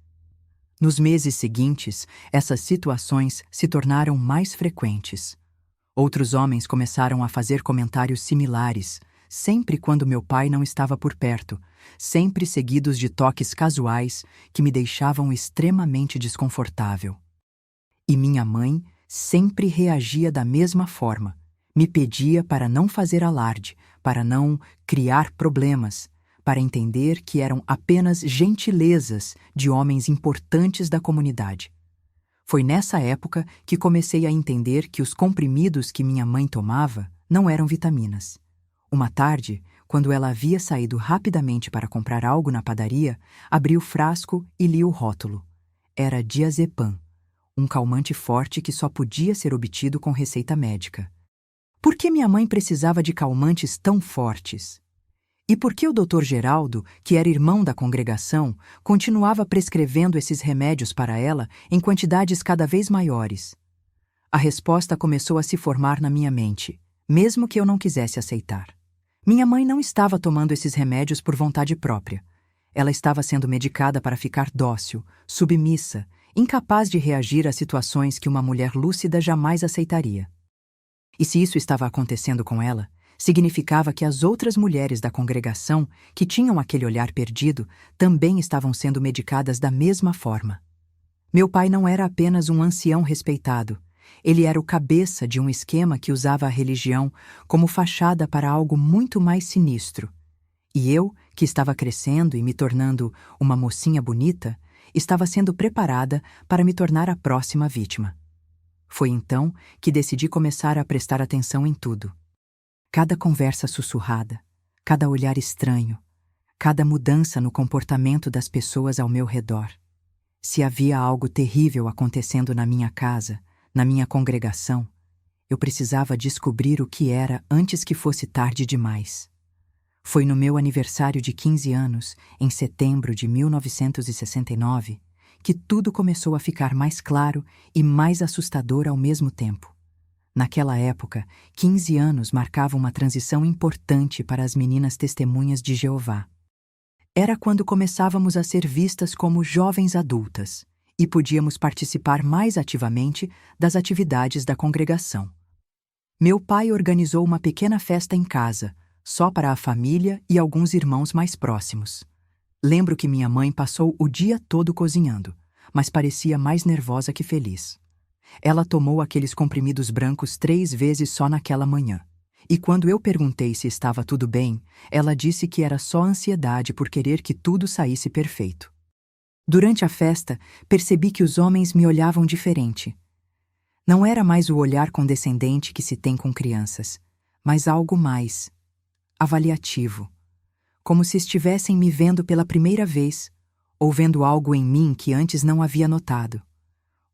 Nos meses seguintes, essas situações se tornaram mais frequentes. Outros homens começaram a fazer comentários similares, sempre quando meu pai não estava por perto, sempre seguidos de toques casuais que me deixavam extremamente desconfortável. E minha mãe sempre reagia da mesma forma. Me pedia para não fazer alarde, para não criar problemas, para entender que eram apenas gentilezas de homens importantes da comunidade. Foi nessa época que comecei a entender que os comprimidos que minha mãe tomava não eram vitaminas. Uma tarde, quando ela havia saído rapidamente para comprar algo na padaria, abri o frasco e li o rótulo. Era diazepam, um calmante forte que só podia ser obtido com receita médica. Por que minha mãe precisava de calmantes tão fortes? E por que o Dr. Geraldo, que era irmão da congregação, continuava prescrevendo esses remédios para ela em quantidades cada vez maiores? A resposta começou a se formar na minha mente, mesmo que eu não quisesse aceitar. Minha mãe não estava tomando esses remédios por vontade própria. Ela estava sendo medicada para ficar dócil, submissa, incapaz de reagir a situações que uma mulher lúcida jamais aceitaria. E se isso estava acontecendo com ela, significava que as outras mulheres da congregação, que tinham aquele olhar perdido, também estavam sendo medicadas da mesma forma. Meu pai não era apenas um ancião respeitado, ele era o cabeça de um esquema que usava a religião como fachada para algo muito mais sinistro. E eu, que estava crescendo e me tornando uma mocinha bonita, estava sendo preparada para me tornar a próxima vítima. Foi então que decidi começar a prestar atenção em tudo. Cada conversa sussurrada, cada olhar estranho, cada mudança no comportamento das pessoas ao meu redor. Se havia algo terrível acontecendo na minha casa, na minha congregação, eu precisava descobrir o que era antes que fosse tarde demais. Foi no meu aniversário de 15 anos, em setembro de 1969, que tudo começou a ficar mais claro e mais assustador ao mesmo tempo. Naquela época, 15 anos marcavam uma transição importante para as meninas testemunhas de Jeová. Era quando começávamos a ser vistas como jovens adultas e podíamos participar mais ativamente das atividades da congregação. Meu pai organizou uma pequena festa em casa, só para a família e alguns irmãos mais próximos. Lembro que minha mãe passou o dia todo cozinhando, mas parecia mais nervosa que feliz. Ela tomou aqueles comprimidos brancos 3 vezes só naquela manhã. E quando eu perguntei se estava tudo bem, ela disse que era só ansiedade por querer que tudo saísse perfeito. Durante a festa, percebi que os homens me olhavam diferente. Não era mais o olhar condescendente que se tem com crianças, mas algo mais avaliativo, como se estivessem me vendo pela primeira vez, ou vendo algo em mim que antes não havia notado.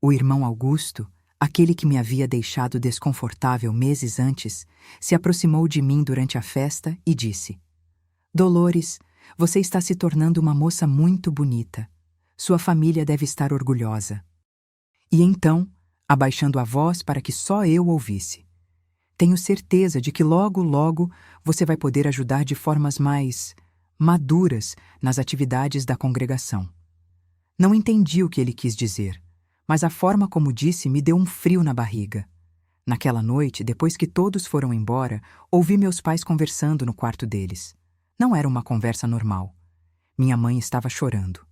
O irmão Augusto, aquele que me havia deixado desconfortável meses antes, se aproximou de mim durante a festa e disse: Dolores, você está se tornando uma moça muito bonita. Sua família deve estar orgulhosa. E então, abaixando a voz para que só eu ouvisse: Tenho certeza de que logo, logo você vai poder ajudar de formas mais maduras nas atividades da congregação. Não entendi o que ele quis dizer, mas a forma como disse me deu um frio na barriga. Naquela noite, depois que todos foram embora, ouvi meus pais conversando no quarto deles. Não era uma conversa normal. Minha mãe estava chorando.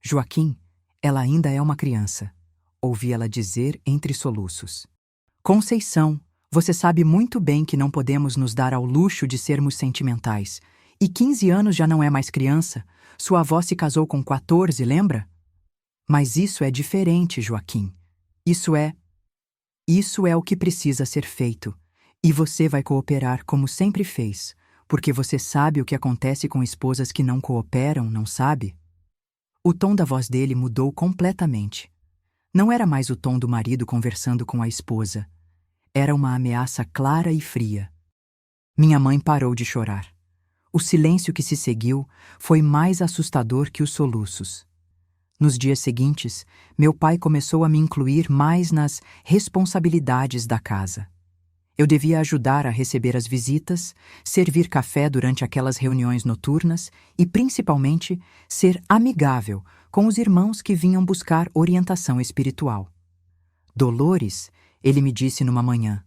Joaquim, ela ainda é uma criança, ouvi ela dizer entre soluços. Conceição, você sabe muito bem que não podemos nos dar ao luxo de sermos sentimentais. E 15 anos já não é mais criança. Sua avó se casou com 14, lembra? Mas isso é diferente, Joaquim. Isso é o que precisa ser feito. E você vai cooperar como sempre fez, porque você sabe o que acontece com esposas que não cooperam, não sabe? O tom da voz dele mudou completamente. Não era mais o tom do marido conversando com a esposa. Era uma ameaça clara e fria. Minha mãe parou de chorar. O silêncio que se seguiu foi mais assustador que os soluços. Nos dias seguintes, meu pai começou a me incluir mais nas responsabilidades da casa. Eu devia ajudar a receber as visitas, servir café durante aquelas reuniões noturnas e, principalmente, ser amigável com os irmãos que vinham buscar orientação espiritual. Dolores, ele me disse numa manhã,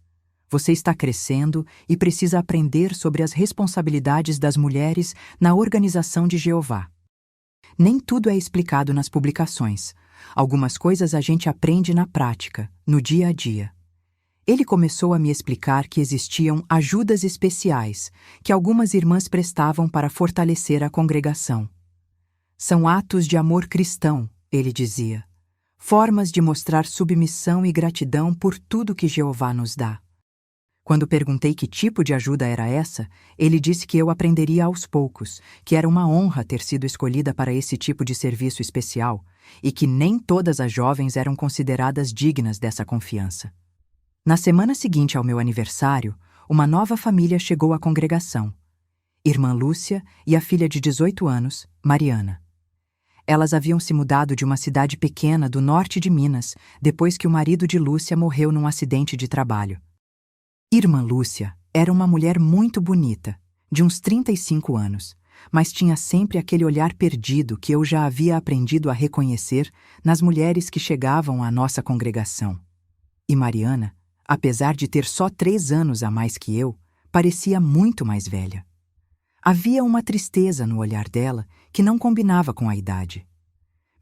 você está crescendo e precisa aprender sobre as responsabilidades das mulheres na organização de Jeová. Nem tudo é explicado nas publicações. Algumas coisas a gente aprende na prática, no dia a dia. Ele começou a me explicar que existiam ajudas especiais que algumas irmãs prestavam para fortalecer a congregação. São atos de amor cristão, ele dizia. Formas de mostrar submissão e gratidão por tudo que Jeová nos dá. Quando perguntei que tipo de ajuda era essa, ele disse que eu aprenderia aos poucos, que era uma honra ter sido escolhida para esse tipo de serviço especial e que nem todas as jovens eram consideradas dignas dessa confiança. Na semana seguinte ao meu aniversário, uma nova família chegou à congregação. Irmã Lúcia e a filha de 18 anos, Mariana. Elas haviam se mudado de uma cidade pequena do norte de Minas depois que o marido de Lúcia morreu num acidente de trabalho. Irmã Lúcia era uma mulher muito bonita, de uns 35 anos, mas tinha sempre aquele olhar perdido que eu já havia aprendido a reconhecer nas mulheres que chegavam à nossa congregação. E Mariana, apesar de ter só 3 anos a mais que eu, parecia muito mais velha. Havia uma tristeza no olhar dela que não combinava com a idade.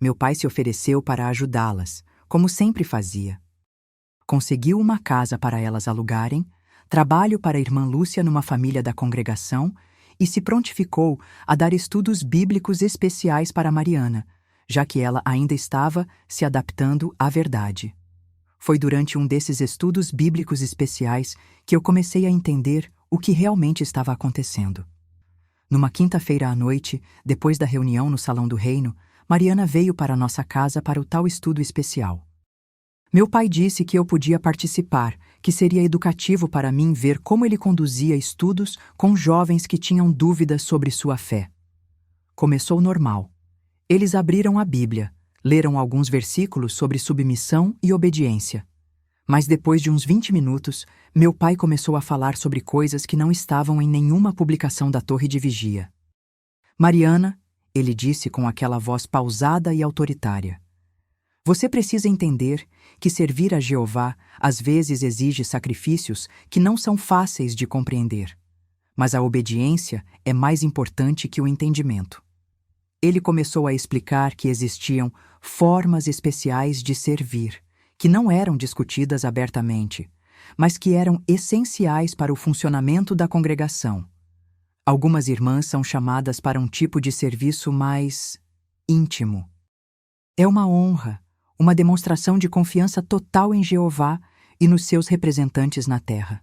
Meu pai se ofereceu para ajudá-las, como sempre fazia. Conseguiu uma casa para elas alugarem, trabalho para a irmã Lúcia numa família da congregação e se prontificou a dar estudos bíblicos especiais para Mariana, já que ela ainda estava se adaptando à verdade. Foi durante um desses estudos bíblicos especiais que eu comecei a entender o que realmente estava acontecendo. Numa quinta-feira à noite, depois da reunião no Salão do Reino, Mariana veio para nossa casa para o tal estudo especial. Meu pai disse que eu podia participar, que seria educativo para mim ver como ele conduzia estudos com jovens que tinham dúvidas sobre sua fé. Começou normal. Eles abriram a Bíblia, leram alguns versículos sobre submissão e obediência. Mas depois de uns 20 minutos, meu pai começou a falar sobre coisas que não estavam em nenhuma publicação da torre de vigia. Mariana, ele disse com aquela voz pausada e autoritária, você precisa entender que servir a Jeová às vezes exige sacrifícios que não são fáceis de compreender. Mas a obediência é mais importante que o entendimento. Ele começou a explicar que existiam formas especiais de servir, que não eram discutidas abertamente, mas que eram essenciais para o funcionamento da congregação. Algumas irmãs são chamadas para um tipo de serviço mais íntimo. É uma honra, uma demonstração de confiança total em Jeová e nos seus representantes na terra.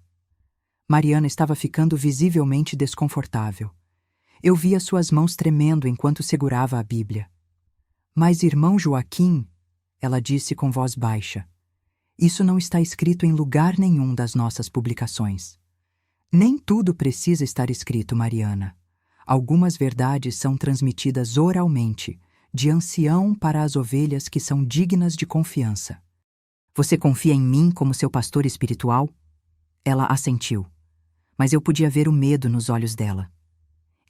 Mariana estava ficando visivelmente desconfortável. Eu via suas mãos tremendo enquanto segurava a Bíblia. Mas, irmão Joaquim, ela disse com voz baixa, isso não está escrito em lugar nenhum das nossas publicações. Nem tudo precisa estar escrito, Mariana. Algumas verdades são transmitidas oralmente, de ancião para as ovelhas que são dignas de confiança. Você confia em mim como seu pastor espiritual? Ela assentiu, mas eu podia ver o medo nos olhos dela.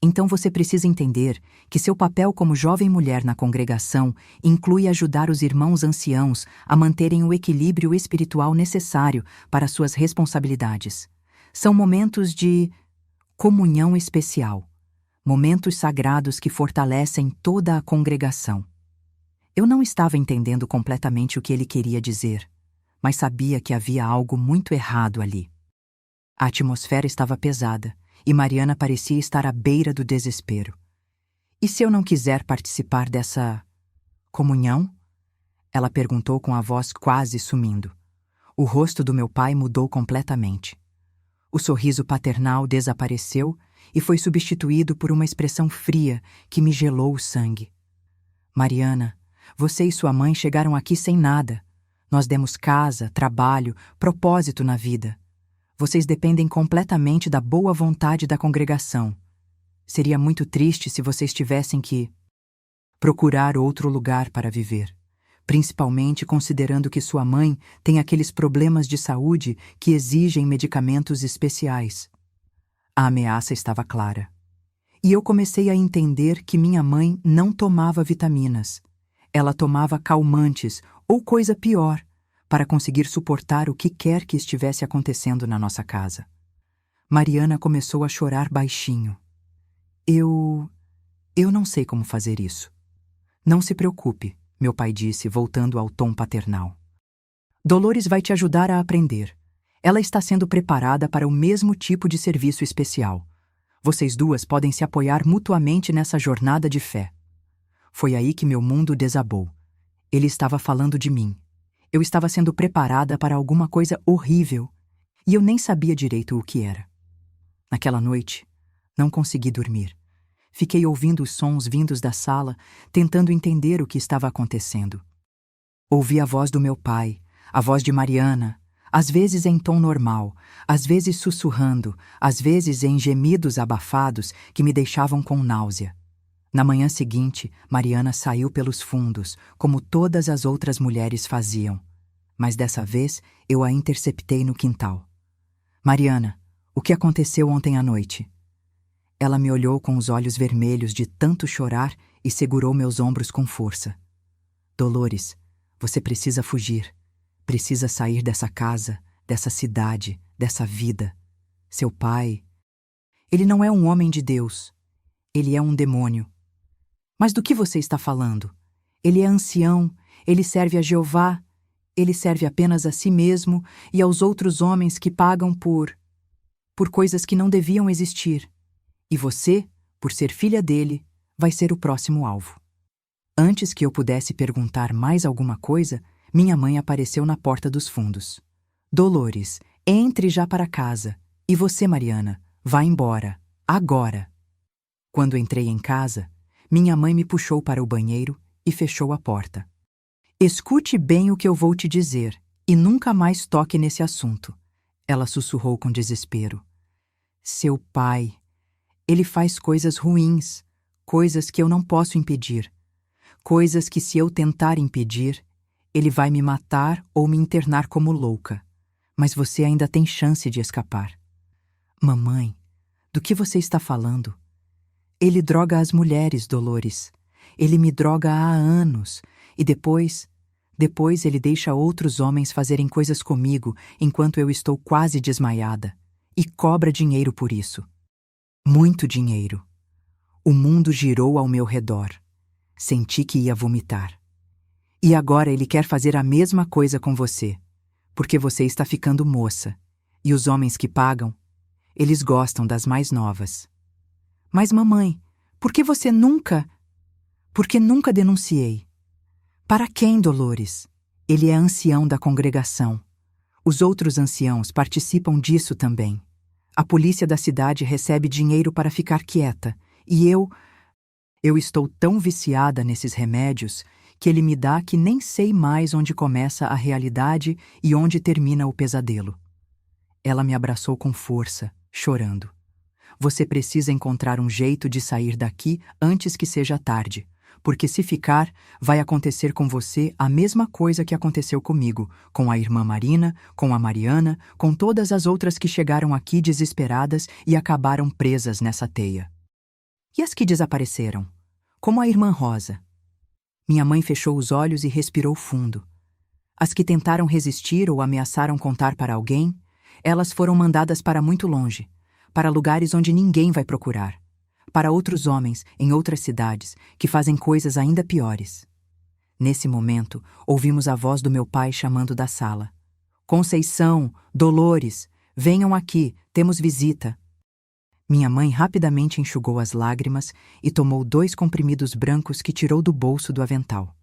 Então você precisa entender que seu papel como jovem mulher na congregação inclui ajudar os irmãos anciãos a manterem o equilíbrio espiritual necessário para suas responsabilidades. São momentos de comunhão especial, momentos sagrados que fortalecem toda a congregação. Eu não estava entendendo completamente o que ele queria dizer, mas sabia que havia algo muito errado ali. A atmosfera estava pesada e Mariana parecia estar à beira do desespero. E se eu não quiser participar dessa comunhão? Ela perguntou com a voz quase sumindo. O rosto do meu pai mudou completamente. O sorriso paternal desapareceu e foi substituído por uma expressão fria que me gelou o sangue. Mariana, você e sua mãe chegaram aqui sem nada. Nós demos casa, trabalho, propósito na vida. Vocês dependem completamente da boa vontade da congregação. Seria muito triste se vocês tivessem que procurar outro lugar para viver, principalmente considerando que sua mãe tem aqueles problemas de saúde que exigem medicamentos especiais. A ameaça estava clara. E eu comecei a entender que minha mãe não tomava vitaminas. Ela tomava calmantes ou coisa pior, para conseguir suportar o que quer que estivesse acontecendo na nossa casa. Mariana começou a chorar baixinho. Eu não sei como fazer isso. Não se preocupe, meu pai disse, voltando ao tom paternal. Dolores vai te ajudar a aprender. Ela está sendo preparada para o mesmo tipo de serviço especial. Vocês duas podem se apoiar mutuamente nessa jornada de fé. Foi aí que meu mundo desabou. Ele estava falando de mim. Eu estava sendo preparada para alguma coisa horrível, e eu nem sabia direito o que era. Naquela noite, não consegui dormir. Fiquei ouvindo os sons vindos da sala, tentando entender o que estava acontecendo. Ouvi a voz do meu pai, a voz de Mariana, às vezes em tom normal, às vezes sussurrando, às vezes em gemidos abafados que me deixavam com náusea. Na manhã seguinte, Mariana saiu pelos fundos, como todas as outras mulheres faziam. Mas dessa vez, eu a interceptei no quintal. Mariana, o que aconteceu ontem à noite? Ela me olhou com os olhos vermelhos de tanto chorar e segurou meus ombros com força. Dolores, você precisa fugir. Precisa sair dessa casa, dessa cidade, dessa vida. Seu pai... Ele não é um homem de Deus. Ele é um demônio. Mas do que você está falando? Ele é ancião, ele serve a Jeová, ele serve apenas a si mesmo e aos outros homens que pagam por coisas que não deviam existir. E você, por ser filha dele, vai ser o próximo alvo. Antes que eu pudesse perguntar mais alguma coisa, minha mãe apareceu na porta dos fundos. Dolores, entre já para casa. E você, Mariana, vá embora, agora. Quando entrei em casa, minha mãe me puxou para o banheiro e fechou a porta. Escute bem o que eu vou te dizer e nunca mais toque nesse assunto. Ela sussurrou com desespero. Seu pai, ele faz coisas ruins, coisas que eu não posso impedir. Coisas que se eu tentar impedir, ele vai me matar ou me internar como louca. mas você ainda tem chance de escapar. Mamãe, do que você está falando? Ele droga as mulheres, Dolores. Ele me droga há anos. E depois ele deixa outros homens fazerem coisas comigo enquanto eu estou quase desmaiada. E cobra dinheiro por isso. Muito dinheiro. O mundo girou ao meu redor. Senti que ia vomitar. E agora ele quer fazer a mesma coisa com você. Porque você está ficando moça. E os homens que pagam, eles gostam das mais novas. Mas, mamãe, por que você nunca... Por que nunca denunciei? Para quem, Dolores? Ele é ancião da congregação. Os outros anciãos participam disso também. A polícia da cidade recebe dinheiro para ficar quieta. E eu estou tão viciada nesses remédios que ele me dá que nem sei mais onde começa a realidade e onde termina o pesadelo. Ela me abraçou com força, chorando. Você precisa encontrar um jeito de sair daqui antes que seja tarde, porque se ficar, vai acontecer com você a mesma coisa que aconteceu comigo, com a irmã Marina, com a Mariana, com todas as outras que chegaram aqui desesperadas e acabaram presas nessa teia. E as que desapareceram? Como a irmã Rosa. Minha mãe fechou os olhos e respirou fundo. As que tentaram resistir ou ameaçaram contar para alguém, elas foram mandadas para muito longe, para lugares onde ninguém vai procurar, para outros homens em outras cidades que fazem coisas ainda piores. Nesse momento, ouvimos a voz do meu pai chamando da sala. Conceição, Dolores, venham aqui, temos visita. Minha mãe rapidamente enxugou as lágrimas e tomou 2 comprimidos brancos que tirou do bolso do avental.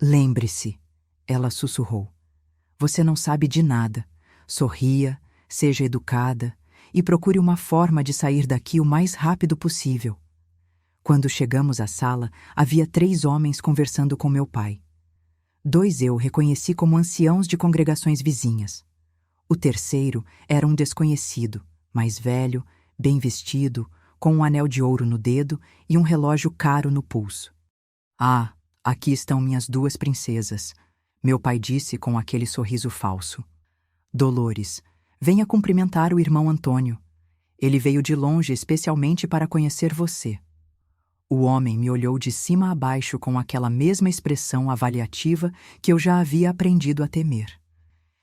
Lembre-se, ela sussurrou. Você não sabe de nada. Sorria, seja educada e procure uma forma de sair daqui o mais rápido possível. Quando chegamos à sala, havia 3 homens conversando com meu pai. 2 eu reconheci como anciãos de congregações vizinhas. O terceiro era um desconhecido, mais velho, bem vestido, com um anel de ouro no dedo e um relógio caro no pulso. Ah, aqui estão minhas 2 princesas, meu pai disse com aquele sorriso falso. Dolores, venha cumprimentar o irmão Antônio. Ele veio de longe especialmente para conhecer você. O homem me olhou de cima a baixo com aquela mesma expressão avaliativa que eu já havia aprendido a temer.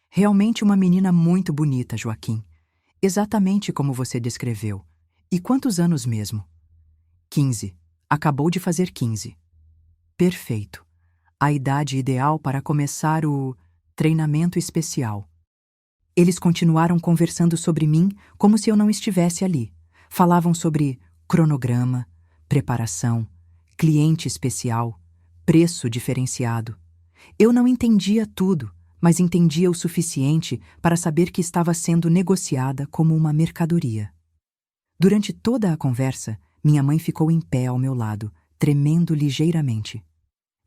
Realmente uma menina muito bonita, Joaquim. Exatamente como você descreveu. E quantos anos mesmo? 15. Acabou de fazer 15. Perfeito. A idade ideal para começar o treinamento especial. Eles continuaram conversando sobre mim como se eu não estivesse ali. Falavam sobre cronograma, preparação, cliente especial, preço diferenciado. Eu não entendia tudo, mas entendia o suficiente para saber que estava sendo negociada como uma mercadoria. Durante toda a conversa, minha mãe ficou em pé ao meu lado, tremendo ligeiramente.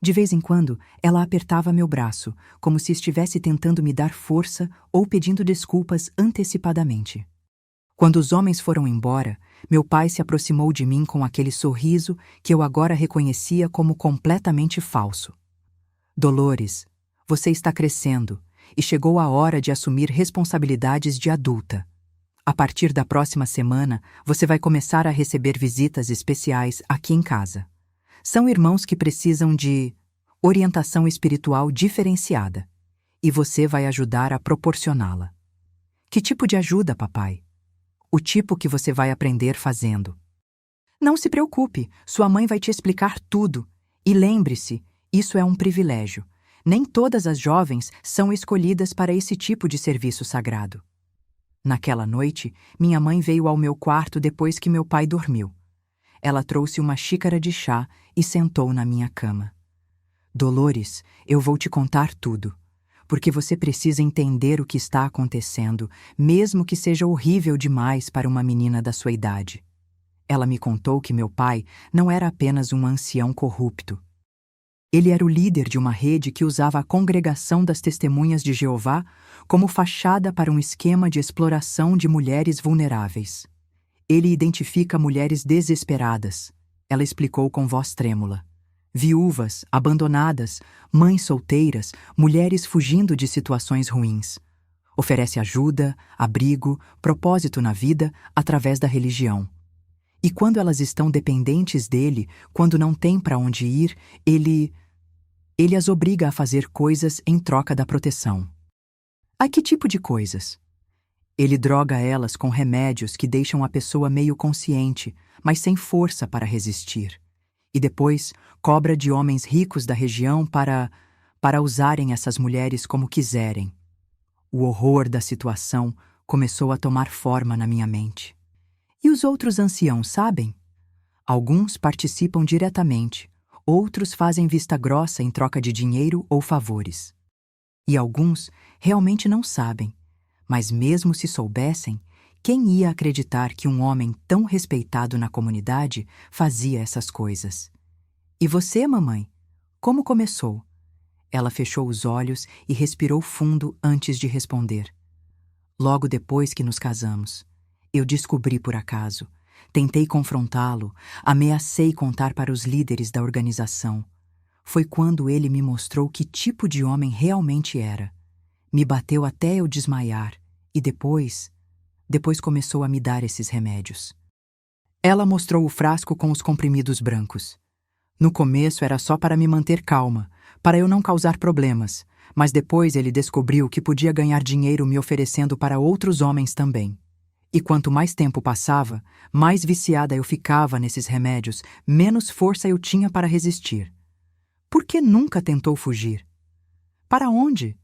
De vez em quando, ela apertava meu braço, como se estivesse tentando me dar força ou pedindo desculpas antecipadamente. Quando os homens foram embora, meu pai se aproximou de mim com aquele sorriso que eu agora reconhecia como completamente falso. Dolores, você está crescendo e chegou a hora de assumir responsabilidades de adulta. A partir da próxima semana, você vai começar a receber visitas especiais aqui em casa. São irmãos que precisam de orientação espiritual diferenciada, e você vai ajudar a proporcioná-la. Que tipo de ajuda, papai? O tipo que você vai aprender fazendo. Não se preocupe, sua mãe vai te explicar tudo. E lembre-se, isso é um privilégio. Nem todas as jovens são escolhidas para esse tipo de serviço sagrado. Naquela noite, minha mãe veio ao meu quarto depois que meu pai dormiu. Ela trouxe uma xícara de chá e sentou na minha cama. Dolores, eu vou te contar tudo, porque você precisa entender o que está acontecendo, mesmo que seja horrível demais para uma menina da sua idade. Ela me contou que meu pai não era apenas um ancião corrupto. Ele era o líder de uma rede que usava a Congregação das Testemunhas de Jeová como fachada para um esquema de exploração de mulheres vulneráveis. Ele identifica mulheres desesperadas, ela explicou com voz trêmula. Viúvas, abandonadas, mães solteiras, mulheres fugindo de situações ruins. Oferece ajuda, abrigo, propósito na vida através da religião. E quando elas estão dependentes dele, quando não têm para onde ir, ele as obriga a fazer coisas em troca da proteção. A que tipo de coisas? Ele droga elas com remédios que deixam a pessoa meio consciente, mas sem força para resistir. E depois cobra de homens ricos da região para usarem essas mulheres como quiserem. O horror da situação começou a tomar forma na minha mente. E os outros anciãos sabem? Alguns participam diretamente, outros fazem vista grossa em troca de dinheiro ou favores. E alguns realmente não sabem, mas mesmo se soubessem, quem ia acreditar que um homem tão respeitado na comunidade fazia essas coisas? E você, mamãe? Como começou? Ela fechou os olhos e respirou fundo antes de responder. Logo depois que nos casamos, eu descobri por acaso. Tentei confrontá-lo, ameacei contar para os líderes da organização. Foi quando ele me mostrou que tipo de homem realmente era. Me bateu até eu desmaiar e depois começou a me dar esses remédios. Ela mostrou o frasco com os comprimidos brancos. No começo era só para me manter calma, para eu não causar problemas, mas depois ele descobriu que podia ganhar dinheiro me oferecendo para outros homens também. E quanto mais tempo passava, mais viciada eu ficava nesses remédios, menos força eu tinha para resistir. Por que nunca tentou fugir? Para onde?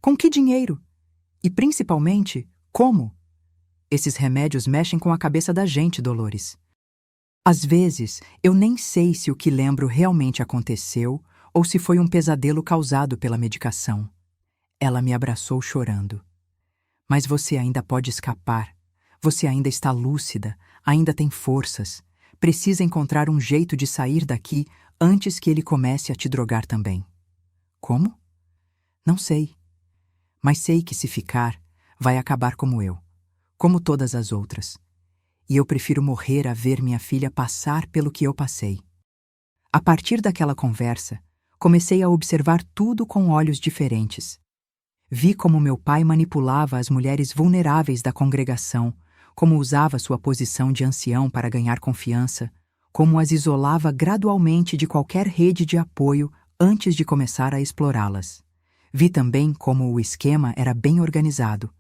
Com que dinheiro? E principalmente, como? Esses remédios mexem com a cabeça da gente, Dolores. Às vezes, eu nem sei se o que lembro realmente aconteceu ou se foi um pesadelo causado pela medicação. Ela me abraçou chorando. Mas você ainda pode escapar. Você ainda está lúcida, ainda tem forças. Precisa encontrar um jeito de sair daqui antes que ele comece a te drogar também. Como? Não sei. Mas sei que se ficar, vai acabar como eu, como todas as outras. E eu prefiro morrer a ver minha filha passar pelo que eu passei. A partir daquela conversa, comecei a observar tudo com olhos diferentes. Vi como meu pai manipulava as mulheres vulneráveis da congregação, como usava sua posição de ancião para ganhar confiança, como as isolava gradualmente de qualquer rede de apoio antes de começar a explorá-las. Vi também como o esquema era bem organizado.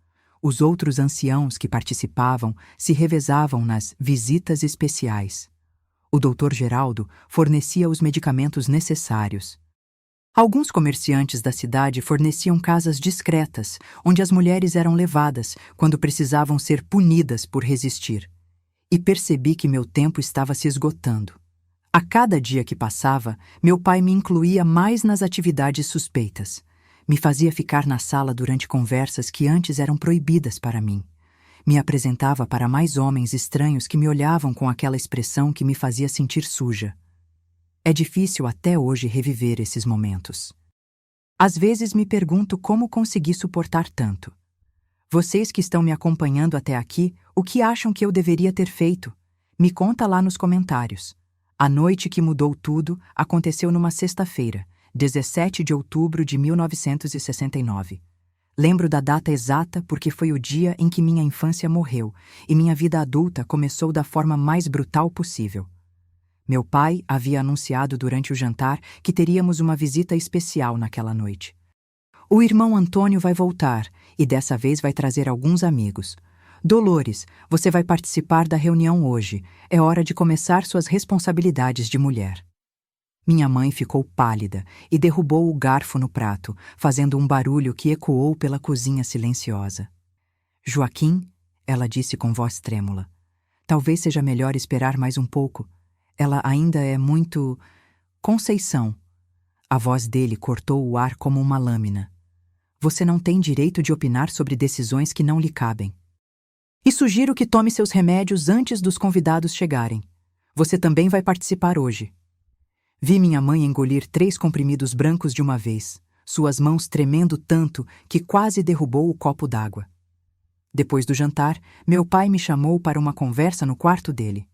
Os outros anciãos que participavam se revezavam nas visitas especiais. O Dr. Geraldo fornecia os medicamentos necessários. Alguns comerciantes da cidade forneciam casas discretas, onde as mulheres eram levadas quando precisavam ser punidas por resistir. E percebi que meu tempo estava se esgotando. A cada dia que passava, meu pai me incluía mais nas atividades suspeitas. Me fazia ficar na sala durante conversas que antes eram proibidas para mim. Me apresentava para mais homens estranhos que me olhavam com aquela expressão que me fazia sentir suja. É difícil até hoje reviver esses momentos. Às vezes me pergunto como consegui suportar tanto. Vocês que estão me acompanhando até aqui, o que acham que eu deveria ter feito? Me conta lá nos comentários. A noite que mudou tudo aconteceu numa sexta-feira, 17 de outubro de 1969. Lembro da data exata porque foi o dia em que minha infância morreu e minha vida adulta começou da forma mais brutal possível. Meu pai havia anunciado durante o jantar que teríamos uma visita especial naquela noite. O irmão Antônio vai voltar e dessa vez vai trazer alguns amigos. Dolores, você vai participar da reunião hoje. É hora de começar suas responsabilidades de mulher. Minha mãe ficou pálida e derrubou o garfo no prato, fazendo um barulho que ecoou pela cozinha silenciosa. Joaquim, ela disse com voz trêmula, talvez seja melhor esperar mais um pouco. Ela ainda é muito... Conceição. A voz dele cortou o ar como uma lâmina. Você não tem direito de opinar sobre decisões que não lhe cabem. E sugiro que tome seus remédios antes dos convidados chegarem. Você também vai participar hoje. Vi minha mãe engolir 3 comprimidos brancos de uma vez, suas mãos tremendo tanto que quase derrubou o copo d'água. Depois do jantar, meu pai me chamou para uma conversa no quarto dele.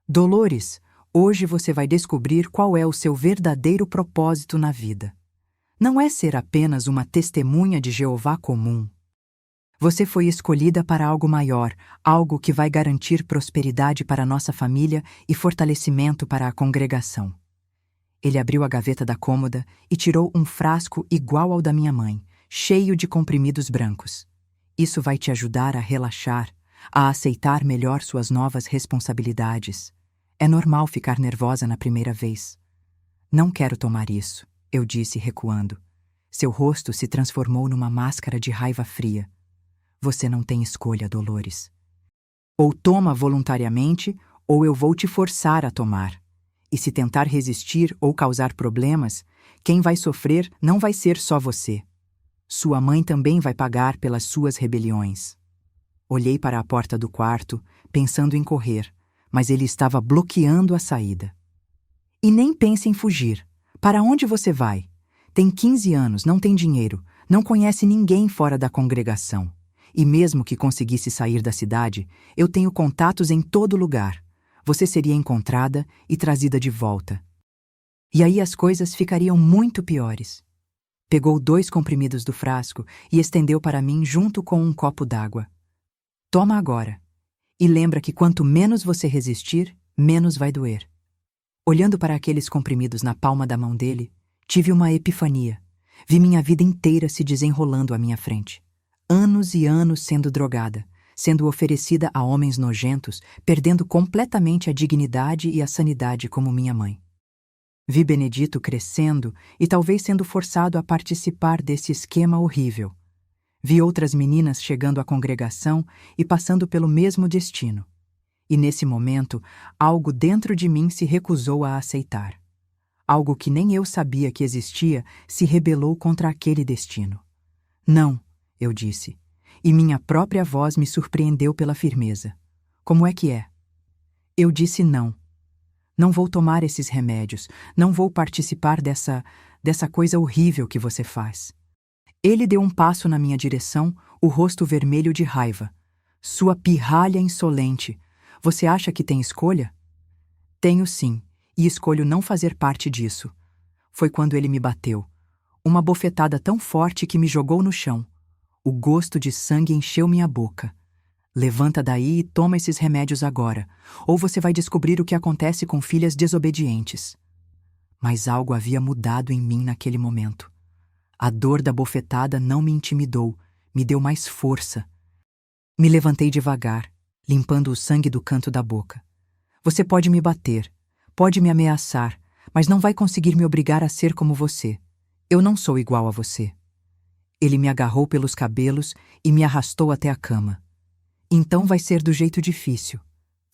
Dolores, hoje você vai descobrir qual é o seu verdadeiro propósito na vida. Não é ser apenas uma testemunha de Jeová comum. Você foi escolhida para algo maior, algo que vai garantir prosperidade para nossa família e fortalecimento para a congregação. Ele abriu a gaveta da cômoda e tirou um frasco igual ao da minha mãe, cheio de comprimidos brancos. Isso vai te ajudar a relaxar, a aceitar melhor suas novas responsabilidades. É normal ficar nervosa na primeira vez. Não quero tomar isso, eu disse, recuando. Seu rosto se transformou numa máscara de raiva fria. Você não tem escolha, Dolores. Ou toma voluntariamente, ou eu vou te forçar a tomar. E se tentar resistir ou causar problemas, quem vai sofrer não vai ser só você. Sua mãe também vai pagar pelas suas rebeliões. Olhei para a porta do quarto, pensando em correr, mas ele estava bloqueando a saída. E nem pense em fugir. Para onde você vai? Tem 15 anos, não tem dinheiro, não conhece ninguém fora da congregação. E mesmo que conseguisse sair da cidade, eu tenho contatos em todo lugar. Você seria encontrada e trazida de volta. E aí as coisas ficariam muito piores. Pegou 2 comprimidos do frasco e estendeu para mim junto com um copo d'água. Toma agora. E lembra que quanto menos você resistir, menos vai doer. Olhando para aqueles comprimidos na palma da mão dele, tive uma epifania. Vi minha vida inteira se desenrolando à minha frente. Anos e anos sendo drogada, sendo oferecida a homens nojentos, perdendo completamente a dignidade e a sanidade como minha mãe. Vi Benedito crescendo e talvez sendo forçado a participar desse esquema horrível. Vi outras meninas chegando à congregação e passando pelo mesmo destino. E nesse momento, algo dentro de mim se recusou a aceitar. Algo que nem eu sabia que existia se rebelou contra aquele destino. Não, eu disse, e minha própria voz me surpreendeu pela firmeza. Como é que é? Eu disse não. Não vou tomar esses remédios, não vou participar dessa coisa horrível que você faz. Ele deu um passo na minha direção, o rosto vermelho de raiva. Sua pirralha insolente. Você acha que tem escolha? Tenho sim, e escolho não fazer parte disso. Foi quando ele me bateu. Uma bofetada tão forte que me jogou no chão. O gosto de sangue encheu minha boca. Levanta daí e toma esses remédios agora, ou você vai descobrir o que acontece com filhas desobedientes. Mas algo havia mudado em mim naquele momento. A dor da bofetada não me intimidou, me deu mais força. Me levantei devagar, limpando o sangue do canto da boca. Você pode me bater, pode me ameaçar, mas não vai conseguir me obrigar a ser como você. Eu não sou igual a você. Ele me agarrou pelos cabelos e me arrastou até a cama. Então vai ser do jeito difícil.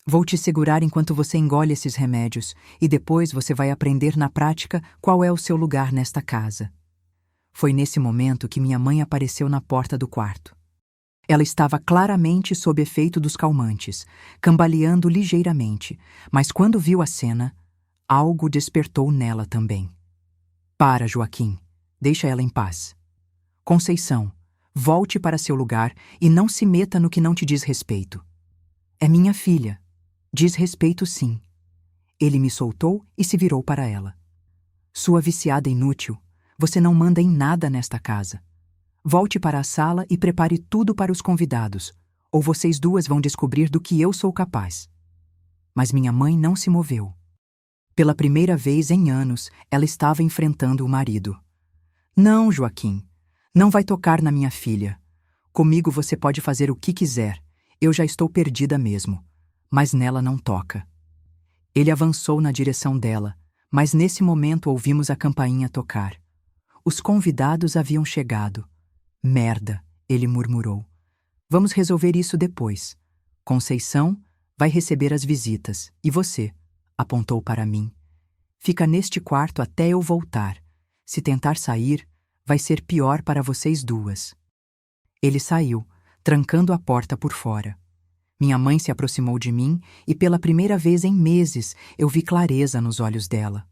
Vou te segurar enquanto você engole esses remédios e depois você vai aprender na prática qual é o seu lugar nesta casa. Foi nesse momento que minha mãe apareceu na porta do quarto. Ela estava claramente sob efeito dos calmantes, cambaleando ligeiramente, mas quando viu a cena, algo despertou nela também. Para, Joaquim. Deixa ela em paz. Conceição, volte para seu lugar e não se meta no que não te diz respeito. É minha filha. Diz respeito, sim. Ele me soltou e se virou para ela. Sua viciada inútil, você não manda em nada nesta casa. Volte para a sala e prepare tudo para os convidados, ou vocês duas vão descobrir do que eu sou capaz. Mas minha mãe não se moveu. Pela primeira vez em anos, ela estava enfrentando o marido. Não, Joaquim. Não vai tocar na minha filha. Comigo você pode fazer o que quiser. Eu já estou perdida mesmo. Mas nela não toca. Ele avançou na direção dela, mas nesse momento ouvimos a campainha tocar. Os convidados haviam chegado. Merda, ele murmurou. Vamos resolver isso depois. Conceição vai receber as visitas. E você? Apontou para mim. Fica neste quarto até eu voltar. Se tentar sair, vai ser pior para vocês duas. Ele saiu, trancando a porta por fora. Minha mãe se aproximou de mim e pela primeira vez em meses eu vi clareza nos olhos dela.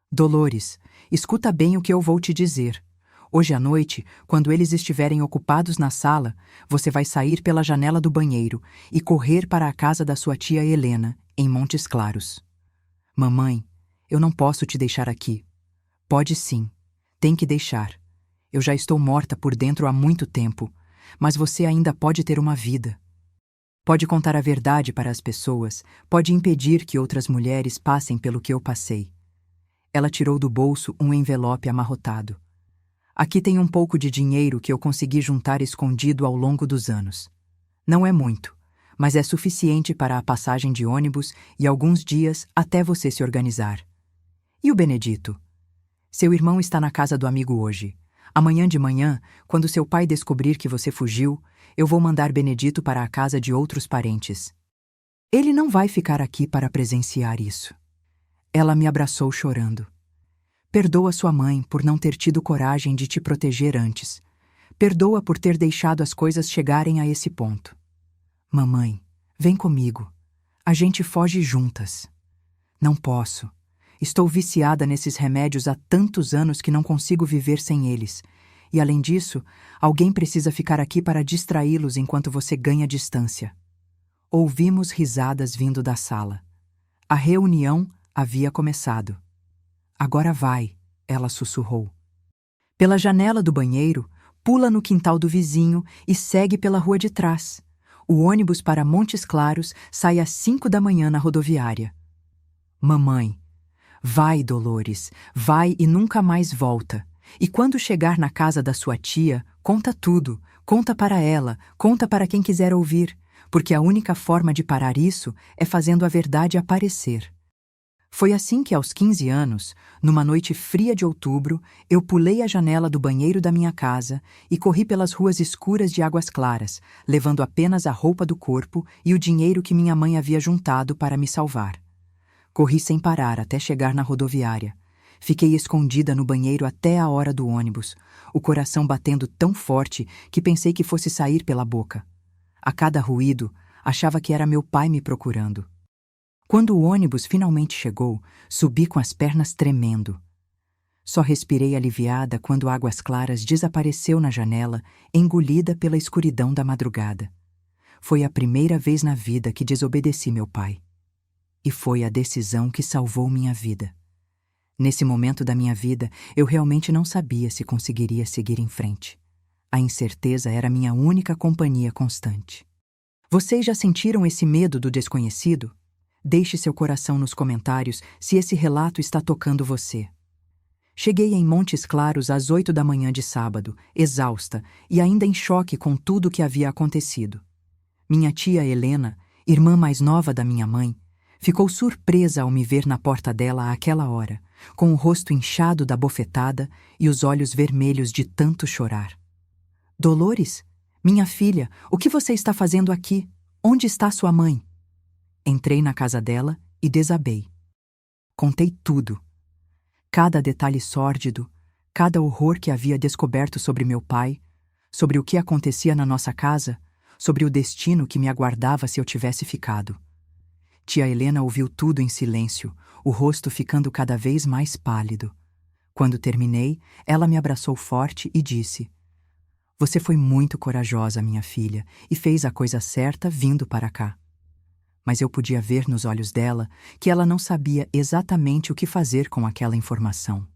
Dolores, escuta bem o que eu vou te dizer. Hoje à noite, quando eles estiverem ocupados na sala, você vai sair pela janela do banheiro e correr para a casa da sua tia Helena, em Montes Claros. Mamãe, eu não posso te deixar aqui. Pode sim. Tem que deixar. Eu já estou morta por dentro há muito tempo. mas você ainda pode ter uma vida. Pode contar a verdade para as pessoas, pode impedir que outras mulheres passem pelo que eu passei. Ela tirou do bolso um envelope amarrotado. Aqui tem um pouco de dinheiro que eu consegui juntar escondido ao longo dos anos. Não é muito, mas é suficiente para a passagem de ônibus e alguns dias até você se organizar. E o Benedito? Seu irmão está na casa do amigo hoje. Amanhã de manhã, quando seu pai descobrir que você fugiu, eu vou mandar Benedito para a casa de outros parentes. Ele não vai ficar aqui para presenciar isso. Ela me abraçou chorando. Perdoa sua mãe por não ter tido coragem de te proteger antes. Perdoa por ter deixado as coisas chegarem a esse ponto. Mamãe, vem comigo. A gente foge juntas. Não posso. Estou viciada nesses remédios há tantos anos que não consigo viver sem eles. E além disso, alguém precisa ficar aqui para distraí-los enquanto você ganha distância. Ouvimos risadas vindo da sala. A reunião havia começado. Agora vai, ela sussurrou. Pela janela do banheiro, pula no quintal do vizinho e segue pela rua de trás. O ônibus para Montes Claros sai às 5 da manhã na rodoviária. Mamãe, vai, Dolores, vai e nunca mais volta. E quando chegar na casa da sua tia, conta tudo, conta para ela, conta para quem quiser ouvir, porque a única forma de parar isso é fazendo a verdade aparecer. Foi assim que, aos 15 anos, numa noite fria de outubro, eu pulei a janela do banheiro da minha casa e corri pelas ruas escuras de Águas Claras, levando apenas a roupa do corpo e o dinheiro que minha mãe havia juntado para me salvar. Corri sem parar até chegar na rodoviária. Fiquei escondida no banheiro até a hora do ônibus, o coração batendo tão forte que pensei que fosse sair pela boca. A cada ruído, achava que era meu pai me procurando. Quando o ônibus finalmente chegou, subi com as pernas tremendo. Só respirei aliviada quando Águas Claras desapareceu na janela, engolida pela escuridão da madrugada. Foi a primeira vez na vida que desobedeci meu pai. E foi a decisão que salvou minha vida. Nesse momento da minha vida, eu realmente não sabia se conseguiria seguir em frente. A incerteza era minha única companhia constante. Vocês já sentiram esse medo do desconhecido? Deixe seu coração nos comentários se esse relato está tocando você. Cheguei em Montes Claros às 8 da manhã de sábado, exausta e ainda em choque com tudo o que havia acontecido. Minha tia Helena, irmã mais nova da minha mãe, ficou surpresa ao me ver na porta dela àquela hora, com o rosto inchado da bofetada e os olhos vermelhos de tanto chorar. Dolores, minha filha, o que você está fazendo aqui? Onde está sua mãe? Entrei na casa dela e desabei. Contei tudo. Cada detalhe sórdido, cada horror que havia descoberto sobre meu pai, sobre o que acontecia na nossa casa, sobre o destino que me aguardava se eu tivesse ficado. Tia Helena ouviu tudo em silêncio, o rosto ficando cada vez mais pálido. Quando terminei, ela me abraçou forte e disse: "Você foi muito corajosa, minha filha, e fez a coisa certa vindo para cá." Mas eu podia ver nos olhos dela que ela não sabia exatamente o que fazer com aquela informação.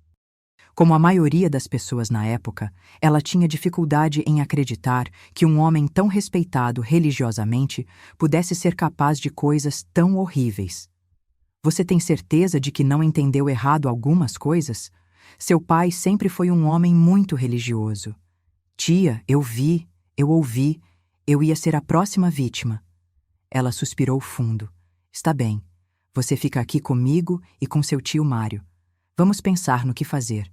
Como a maioria das pessoas na época, ela tinha dificuldade em acreditar que um homem tão respeitado religiosamente pudesse ser capaz de coisas tão horríveis. Você tem certeza de que não entendeu errado algumas coisas? Seu pai sempre foi um homem muito religioso. Tia, eu vi, eu ouvi, eu ia ser a próxima vítima. Ela suspirou fundo. Está bem. Você fica aqui comigo e com seu tio Mário. Vamos pensar no que fazer.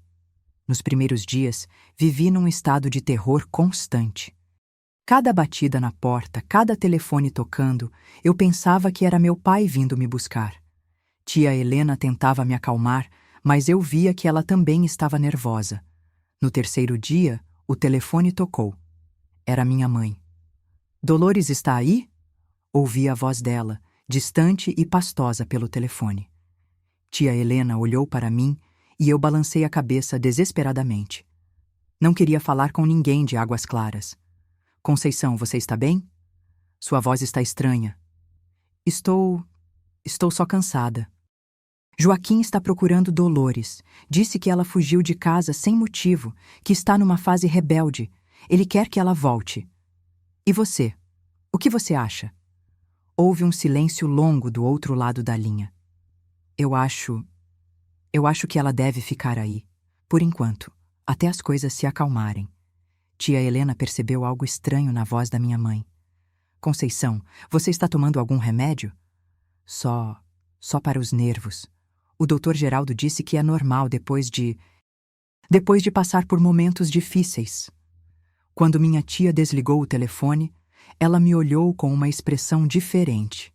Nos primeiros dias, vivi num estado de terror constante. Cada batida na porta, cada telefone tocando, eu pensava que era meu pai vindo me buscar. Tia Helena tentava me acalmar, mas eu via que ela também estava nervosa. No terceiro dia, o telefone tocou. Era minha mãe. "Dolores está aí?" Ouvi a voz dela, distante e pastosa pelo telefone. Tia Helena olhou para mim e eu balancei a cabeça desesperadamente. Não queria falar com ninguém de Águas Claras. "Conceição, você está bem? Sua voz está estranha." Estou só cansada." "Joaquim está procurando Dolores. Disse que ela fugiu de casa sem motivo, que está numa fase rebelde. Ele quer que ela volte." E você? O que você acha? Houve um silêncio longo do outro lado da linha. Eu acho que ela deve ficar aí, por enquanto, até as coisas se acalmarem. Tia Helena percebeu algo estranho na voz da minha mãe. Conceição, você está tomando algum remédio? Só para os nervos. O doutor Geraldo disse que é normal depois de passar por momentos difíceis. Quando minha tia desligou o telefone, ela me olhou com uma expressão diferente,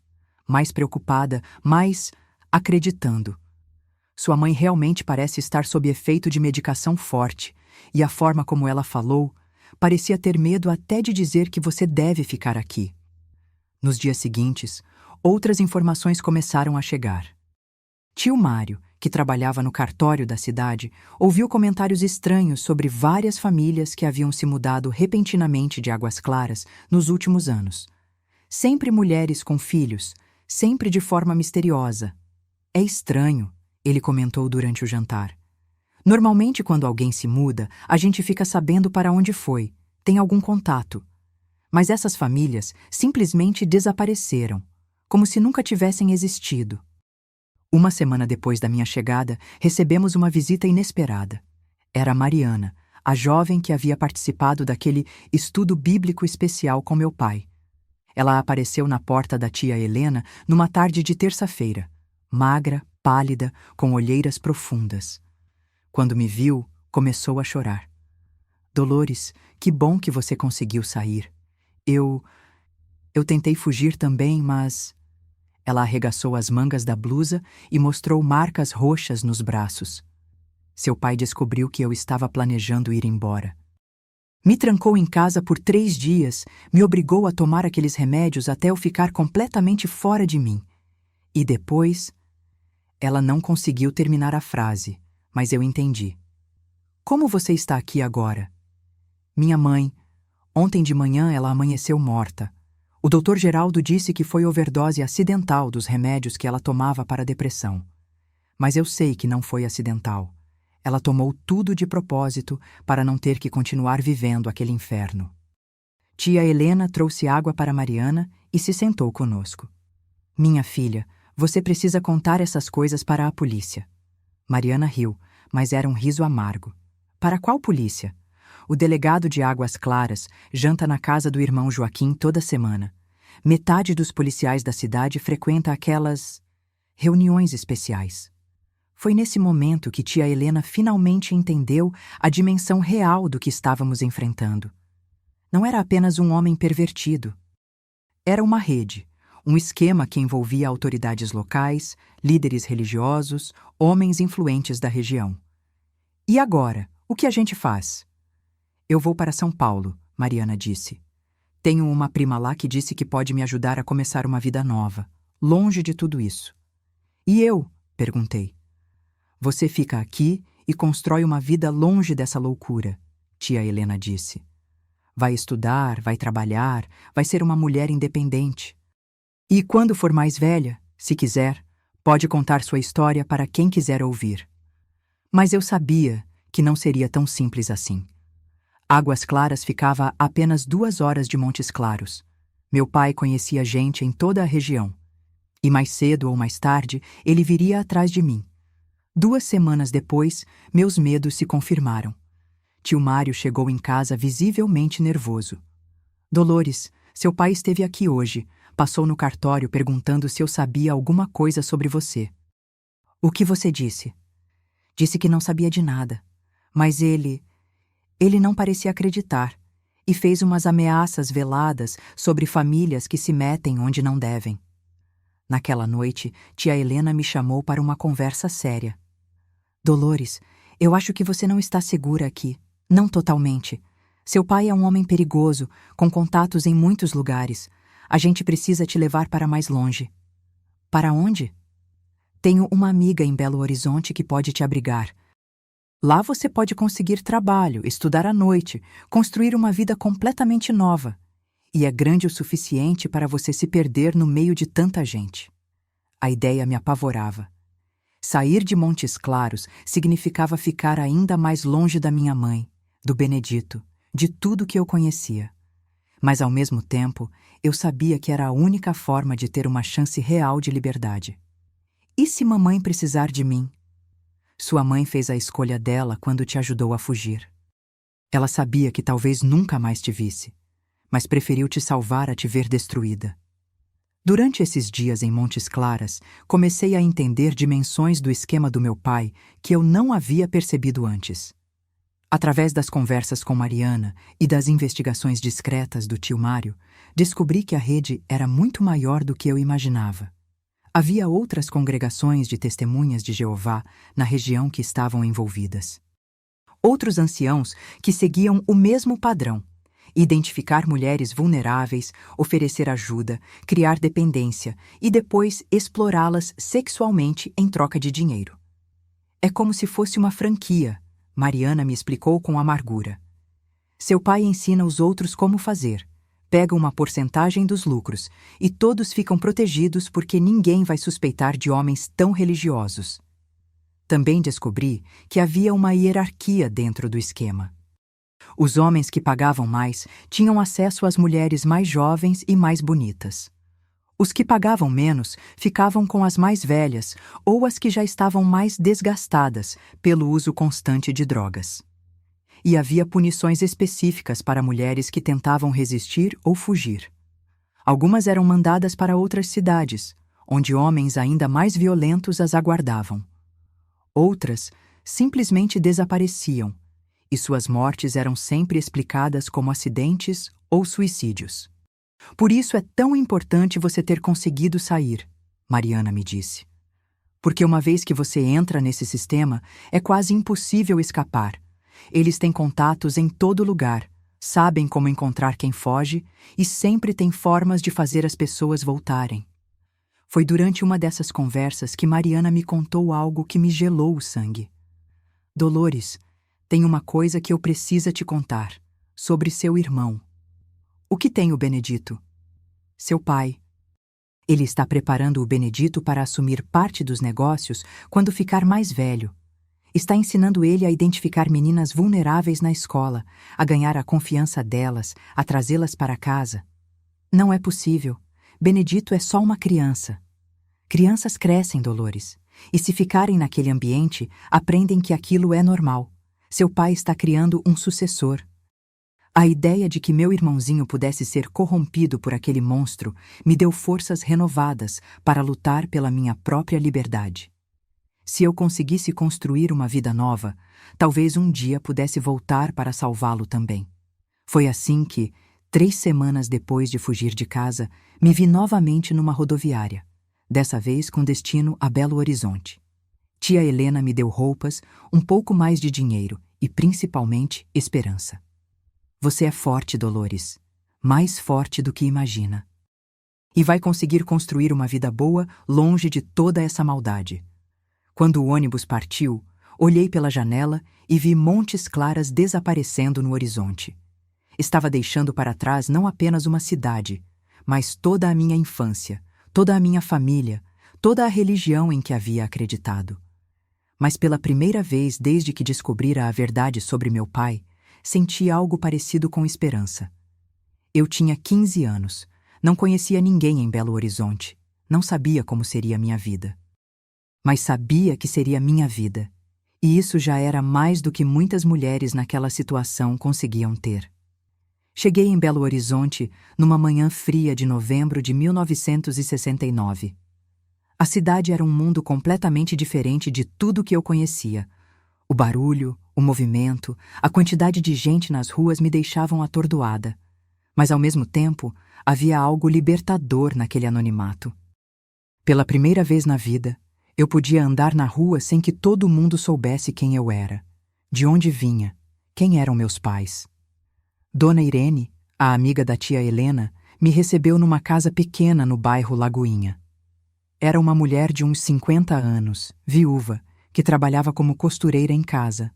mais preocupada, mais acreditando. Sua mãe realmente parece estar sob efeito de medicação forte, e a forma como ela falou parecia ter medo até de dizer que você deve ficar aqui. Nos dias seguintes, outras informações começaram a chegar. Tio Mário, que trabalhava no cartório da cidade, ouviu comentários estranhos sobre várias famílias que haviam se mudado repentinamente de Águas Claras nos últimos anos. Sempre mulheres com filhos, sempre de forma misteriosa. É estranho, ele comentou durante o jantar. Normalmente, quando alguém se muda, a gente fica sabendo para onde foi, tem algum contato. Mas essas famílias simplesmente desapareceram, como se nunca tivessem existido. Uma semana depois da minha chegada, recebemos uma visita inesperada. Era a Mariana, a jovem que havia participado daquele estudo bíblico especial com meu pai. Ela apareceu na porta da tia Helena numa tarde de terça-feira, magra, pálida, com olheiras profundas. Quando me viu, começou a chorar. Dolores, que bom que você conseguiu sair. Eu tentei fugir também, mas... Ela arregaçou as mangas da blusa e mostrou marcas roxas nos braços. Seu pai descobriu que eu estava planejando ir embora. Me trancou em casa por 3 dias, me obrigou a tomar aqueles remédios até eu ficar completamente fora de mim. E depois... Ela não conseguiu terminar a frase, mas eu entendi. Como você está aqui agora? Minha mãe. Ontem de manhã ela amanheceu morta. O doutor Geraldo disse que foi overdose acidental dos remédios que ela tomava para a depressão. Mas eu sei que não foi acidental. Ela tomou tudo de propósito para não ter que continuar vivendo aquele inferno. Tia Helena trouxe água para Mariana e se sentou conosco. Minha filha, você precisa contar essas coisas para a polícia. Mariana riu, mas era um riso amargo. Para qual polícia? O delegado de Águas Claras janta na casa do irmão Joaquim toda semana. Metade dos policiais da cidade frequenta aquelas reuniões especiais. Foi nesse momento que tia Helena finalmente entendeu a dimensão real do que estávamos enfrentando. Não era apenas um homem pervertido. Era uma rede, um esquema que envolvia autoridades locais, líderes religiosos, homens influentes da região. E agora, o que a gente faz? Eu vou para São Paulo, Mariana disse. Tenho uma prima lá que disse que pode me ajudar a começar uma vida nova, longe de tudo isso. E eu? Perguntei. Você fica aqui e constrói uma vida longe dessa loucura, tia Helena disse. Vai estudar, vai trabalhar, vai ser uma mulher independente. E quando for mais velha, se quiser, pode contar sua história para quem quiser ouvir. Mas eu sabia que não seria tão simples assim. Águas Claras ficava a apenas 2 horas de Montes Claros. Meu pai conhecia gente em toda a região. E mais cedo ou mais tarde, ele viria atrás de mim. 2 semanas depois, meus medos se confirmaram. Tio Mário chegou em casa visivelmente nervoso. Dolores, seu pai esteve aqui hoje. Passou no cartório perguntando se eu sabia alguma coisa sobre você. O que você disse? Disse que não sabia de nada. Mas ele não parecia acreditar e fez umas ameaças veladas sobre famílias que se metem onde não devem. Naquela noite, tia Helena me chamou para uma conversa séria. Dolores, eu acho que você não está segura aqui. Não totalmente. Seu pai é um homem perigoso, com contatos em muitos lugares. A gente precisa te levar para mais longe. Para onde? Tenho uma amiga em Belo Horizonte que pode te abrigar. Lá você pode conseguir trabalho, estudar à noite, construir uma vida completamente nova. E é grande o suficiente para você se perder no meio de tanta gente. A ideia me apavorava. Sair de Montes Claros significava ficar ainda mais longe da minha mãe, do Benedito, de tudo que eu conhecia. Mas ao mesmo tempo, eu sabia que era a única forma de ter uma chance real de liberdade. E se mamãe precisar de mim? Sua mãe fez a escolha dela quando te ajudou a fugir. Ela sabia que talvez nunca mais te visse, mas preferiu te salvar a te ver destruída. Durante esses dias em Montes Claras, comecei a entender dimensões do esquema do meu pai que eu não havia percebido antes. Através das conversas com Mariana e das investigações discretas do tio Mário, descobri que a rede era muito maior do que eu imaginava. Havia outras congregações de testemunhas de Jeová na região que estavam envolvidas. Outros anciãos que seguiam o mesmo padrão: identificar mulheres vulneráveis, oferecer ajuda, criar dependência e depois explorá-las sexualmente em troca de dinheiro. É como se fosse uma franquia, Mariana me explicou com amargura. Seu pai ensina os outros como fazer, pega uma porcentagem dos lucros e todos ficam protegidos porque ninguém vai suspeitar de homens tão religiosos. Também descobri que havia uma hierarquia dentro do esquema. Os homens que pagavam mais tinham acesso às mulheres mais jovens e mais bonitas. Os que pagavam menos ficavam com as mais velhas ou as que já estavam mais desgastadas pelo uso constante de drogas. E havia punições específicas para mulheres que tentavam resistir ou fugir. Algumas eram mandadas para outras cidades, onde homens ainda mais violentos as aguardavam. Outras simplesmente desapareciam, e suas mortes eram sempre explicadas como acidentes ou suicídios. Por isso é tão importante você ter conseguido sair, Mariana me disse. Porque uma vez que você entra nesse sistema, é quase impossível escapar. Eles têm contatos em todo lugar, sabem como encontrar quem foge e sempre têm formas de fazer as pessoas voltarem. Foi durante uma dessas conversas que Mariana me contou algo que me gelou o sangue. Dolores, tem uma coisa que eu preciso te contar, sobre seu irmão. O que tem o Benedito? Seu pai. Ele está preparando o Benedito para assumir parte dos negócios quando ficar mais velho. Está ensinando ele a identificar meninas vulneráveis na escola, a ganhar a confiança delas, a trazê-las para casa. Não é possível. Benedito é só uma criança. Crianças crescem, Dolores, e se ficarem naquele ambiente, aprendem que aquilo é normal. Seu pai está criando um sucessor. A ideia de que meu irmãozinho pudesse ser corrompido por aquele monstro me deu forças renovadas para lutar pela minha própria liberdade. Se eu conseguisse construir uma vida nova, talvez um dia pudesse voltar para salvá-lo também. Foi assim que, 3 semanas depois de fugir de casa, me vi novamente numa rodoviária, dessa vez com destino a Belo Horizonte. Tia Helena me deu roupas, um pouco mais de dinheiro e, principalmente, esperança. Você é forte, Dolores, mais forte do que imagina. E vai conseguir construir uma vida boa longe de toda essa maldade. Quando o ônibus partiu, olhei pela janela e vi Montes Claras desaparecendo no horizonte. Estava deixando para trás não apenas uma cidade, mas toda a minha infância, toda a minha família, toda a religião em que havia acreditado. Mas pela primeira vez desde que descobrira a verdade sobre meu pai, senti algo parecido com esperança. Eu tinha 15 anos, não conhecia ninguém em Belo Horizonte, não sabia como seria a minha vida. Mas sabia que seria minha vida, e isso já era mais do que muitas mulheres naquela situação conseguiam ter. Cheguei em Belo Horizonte numa manhã fria de novembro de 1969. A cidade era um mundo completamente diferente de tudo que eu conhecia. O barulho, o movimento, a quantidade de gente nas ruas me deixavam atordoada. Mas, ao mesmo tempo, havia algo libertador naquele anonimato. Pela primeira vez na vida, eu podia andar na rua sem que todo mundo soubesse quem eu era, de onde vinha, quem eram meus pais. Dona Irene, a amiga da tia Helena, me recebeu numa casa pequena no bairro Lagoinha. Era uma mulher de uns 50 anos, viúva, que trabalhava como costureira em casa.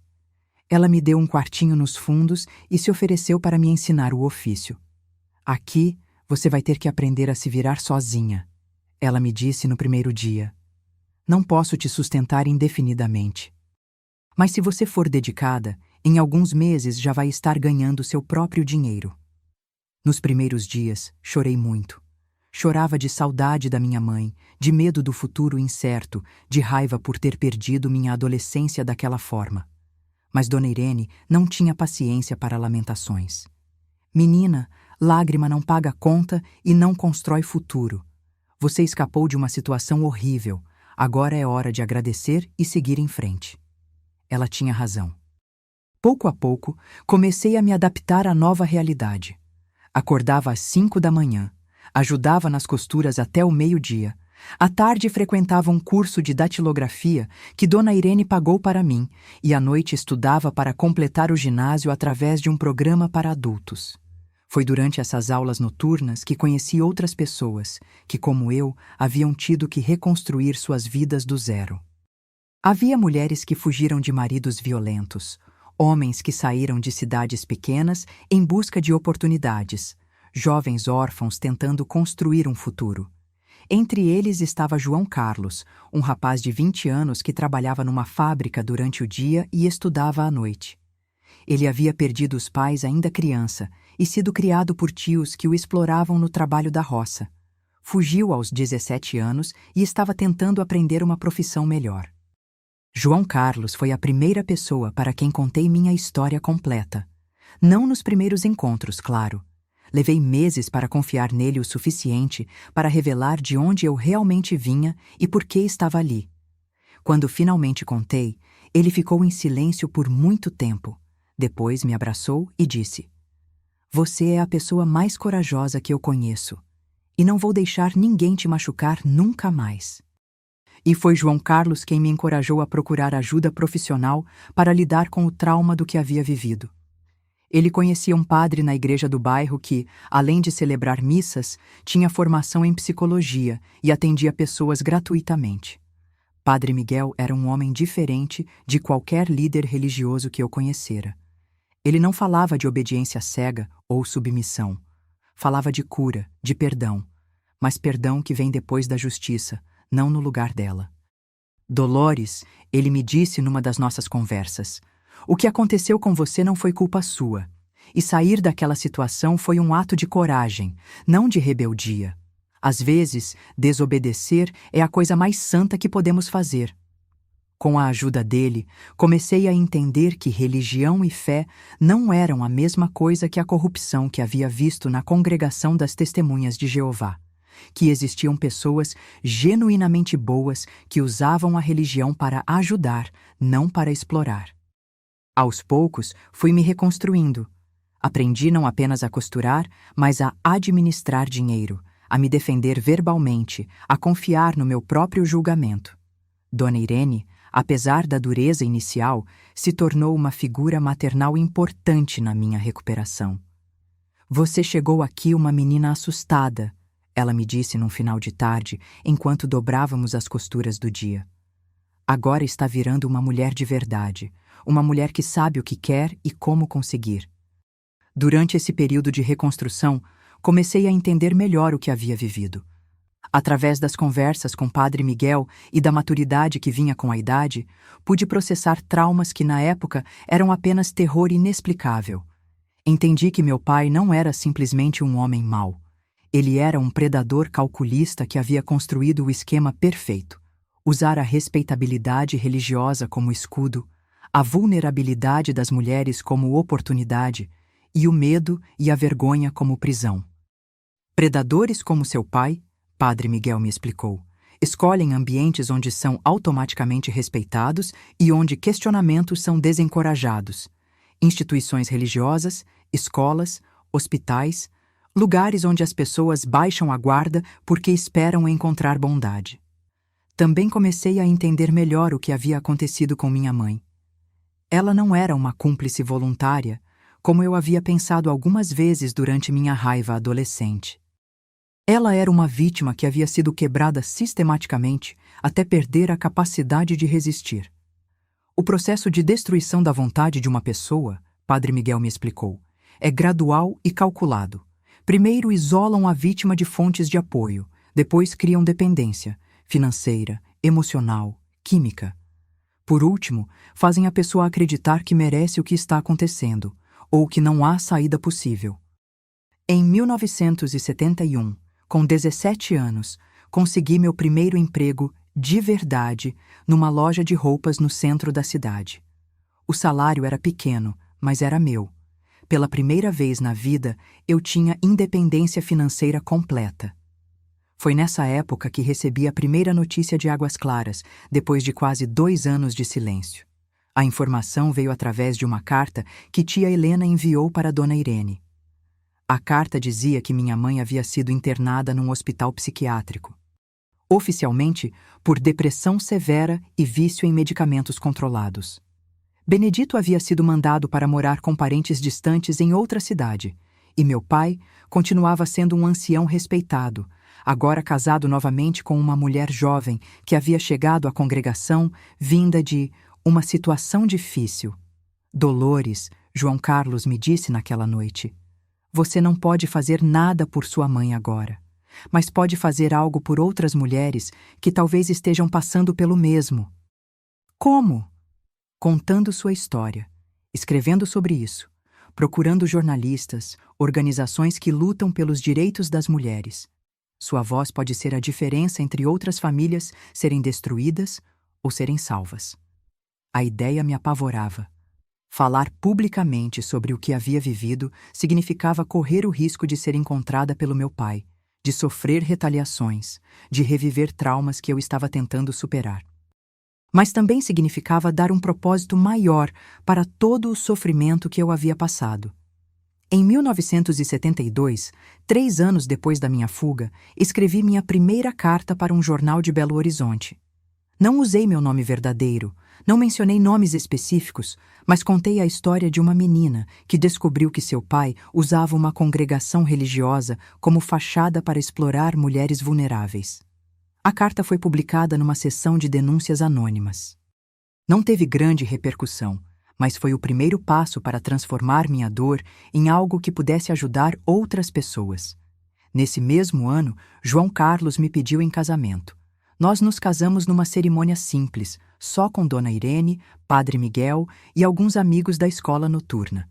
Ela me deu um quartinho nos fundos e se ofereceu para me ensinar o ofício. Aqui, você vai ter que aprender a se virar sozinha, ela me disse no primeiro dia. Não posso te sustentar indefinidamente. Mas se você for dedicada, em alguns meses já vai estar ganhando seu próprio dinheiro. Nos primeiros dias, chorei muito. Chorava de saudade da minha mãe, de medo do futuro incerto, de raiva por ter perdido minha adolescência daquela forma. Mas Dona Irene não tinha paciência para lamentações. Menina, lágrima não paga conta e não constrói futuro. Você escapou de uma situação horrível. Agora é hora de agradecer e seguir em frente. Ela tinha razão. Pouco a pouco, comecei a me adaptar à nova realidade. Acordava às 5 da manhã, ajudava nas costuras até o meio-dia. À tarde frequentava um curso de datilografia que Dona Irene pagou para mim e à noite estudava para completar o ginásio através de um programa para adultos. Foi durante essas aulas noturnas que conheci outras pessoas que, como eu, haviam tido que reconstruir suas vidas do zero. Havia mulheres que fugiram de maridos violentos, homens que saíram de cidades pequenas em busca de oportunidades, jovens órfãos tentando construir um futuro. Entre eles estava João Carlos, um rapaz de 20 anos que trabalhava numa fábrica durante o dia e estudava à noite. Ele havia perdido os pais ainda criança e sido criado por tios que o exploravam no trabalho da roça. Fugiu aos 17 anos e estava tentando aprender uma profissão melhor. João Carlos foi a primeira pessoa para quem contei minha história completa. Não nos primeiros encontros, claro. Levei meses para confiar nele o suficiente para revelar de onde eu realmente vinha e por que estava ali. Quando finalmente contei, ele ficou em silêncio por muito tempo. Depois me abraçou e disse: "Você é a pessoa mais corajosa que eu conheço, e não vou deixar ninguém te machucar nunca mais." E foi João Carlos quem me encorajou a procurar ajuda profissional para lidar com o trauma do que havia vivido. Ele conhecia um padre na igreja do bairro que, além de celebrar missas, tinha formação em psicologia e atendia pessoas gratuitamente. Padre Miguel era um homem diferente de qualquer líder religioso que eu conhecera. Ele não falava de obediência cega ou submissão. Falava de cura, de perdão, mas perdão que vem depois da justiça, não no lugar dela. "Dolores", ele me disse numa das nossas conversas, "o que aconteceu com você não foi culpa sua. E sair daquela situação foi um ato de coragem, não de rebeldia. Às vezes, desobedecer é a coisa mais santa que podemos fazer." Com a ajuda dele, comecei a entender que religião e fé não eram a mesma coisa que a corrupção que havia visto na congregação das Testemunhas de Jeová. Que existiam pessoas genuinamente boas que usavam a religião para ajudar, não para explorar. Aos poucos, fui me reconstruindo. Aprendi não apenas a costurar, mas a administrar dinheiro, a me defender verbalmente, a confiar no meu próprio julgamento. Dona Irene, apesar da dureza inicial, se tornou uma figura maternal importante na minha recuperação. "Você chegou aqui uma menina assustada", ela me disse num final de tarde, enquanto dobrávamos as costuras do dia. "Agora está virando uma mulher de verdade, uma mulher que sabe o que quer e como conseguir." Durante esse período de reconstrução, comecei a entender melhor o que havia vivido. Através das conversas com Padre Miguel e da maturidade que vinha com a idade, pude processar traumas que na época eram apenas terror inexplicável. Entendi que meu pai não era simplesmente um homem mau. Ele era um predador calculista que havia construído o esquema perfeito. Usar a respeitabilidade religiosa como escudo, a vulnerabilidade das mulheres como oportunidade e o medo e a vergonha como prisão. Predadores como seu pai, Padre Miguel me explicou, escolhem ambientes onde são automaticamente respeitados e onde questionamentos são desencorajados. Instituições religiosas, escolas, hospitais, lugares onde as pessoas baixam a guarda porque esperam encontrar bondade. Também comecei a entender melhor o que havia acontecido com minha mãe. Ela não era uma cúmplice voluntária, como eu havia pensado algumas vezes durante minha raiva adolescente. Ela era uma vítima que havia sido quebrada sistematicamente até perder a capacidade de resistir. O processo de destruição da vontade de uma pessoa, Padre Miguel me explicou, é gradual e calculado. Primeiro isolam a vítima de fontes de apoio, depois criam dependência financeira, emocional, química. Por último, fazem a pessoa acreditar que merece o que está acontecendo, ou que não há saída possível. Em 1971, com 17 anos, consegui meu primeiro emprego de verdade numa loja de roupas no centro da cidade. O salário era pequeno, mas era meu. Pela primeira vez na vida, eu tinha independência financeira completa. Foi nessa época que recebi a primeira notícia de Águas Claras, depois de quase 2 anos de silêncio. A informação veio através de uma carta que tia Helena enviou para Dona Irene. A carta dizia que minha mãe havia sido internada num hospital psiquiátrico. Oficialmente, por depressão severa e vício em medicamentos controlados. Benedito havia sido mandado para morar com parentes distantes em outra cidade, e meu pai continuava sendo um ancião respeitado, agora casado novamente com uma mulher jovem que havia chegado à congregação vinda de uma situação difícil. Dolores, João Carlos me disse naquela noite: "Você não pode fazer nada por sua mãe agora, mas pode fazer algo por outras mulheres que talvez estejam passando pelo mesmo." Como? Contando sua história, escrevendo sobre isso, procurando jornalistas, organizações que lutam pelos direitos das mulheres. Sua voz pode ser a diferença entre outras famílias serem destruídas ou serem salvas. A ideia me apavorava. Falar publicamente sobre o que havia vivido significava correr o risco de ser encontrada pelo meu pai, de sofrer retaliações, de reviver traumas que eu estava tentando superar. Mas também significava dar um propósito maior para todo o sofrimento que eu havia passado. Em 1972, 3 anos depois da minha fuga, escrevi minha primeira carta para um jornal de Belo Horizonte. Não usei meu nome verdadeiro, não mencionei nomes específicos, mas contei a história de uma menina que descobriu que seu pai usava uma congregação religiosa como fachada para explorar mulheres vulneráveis. A carta foi publicada numa seção de denúncias anônimas. Não teve grande repercussão, mas foi o primeiro passo para transformar minha dor em algo que pudesse ajudar outras pessoas. Nesse mesmo ano, João Carlos me pediu em casamento. Nós nos casamos numa cerimônia simples, só com Dona Irene, Padre Miguel e alguns amigos da escola noturna.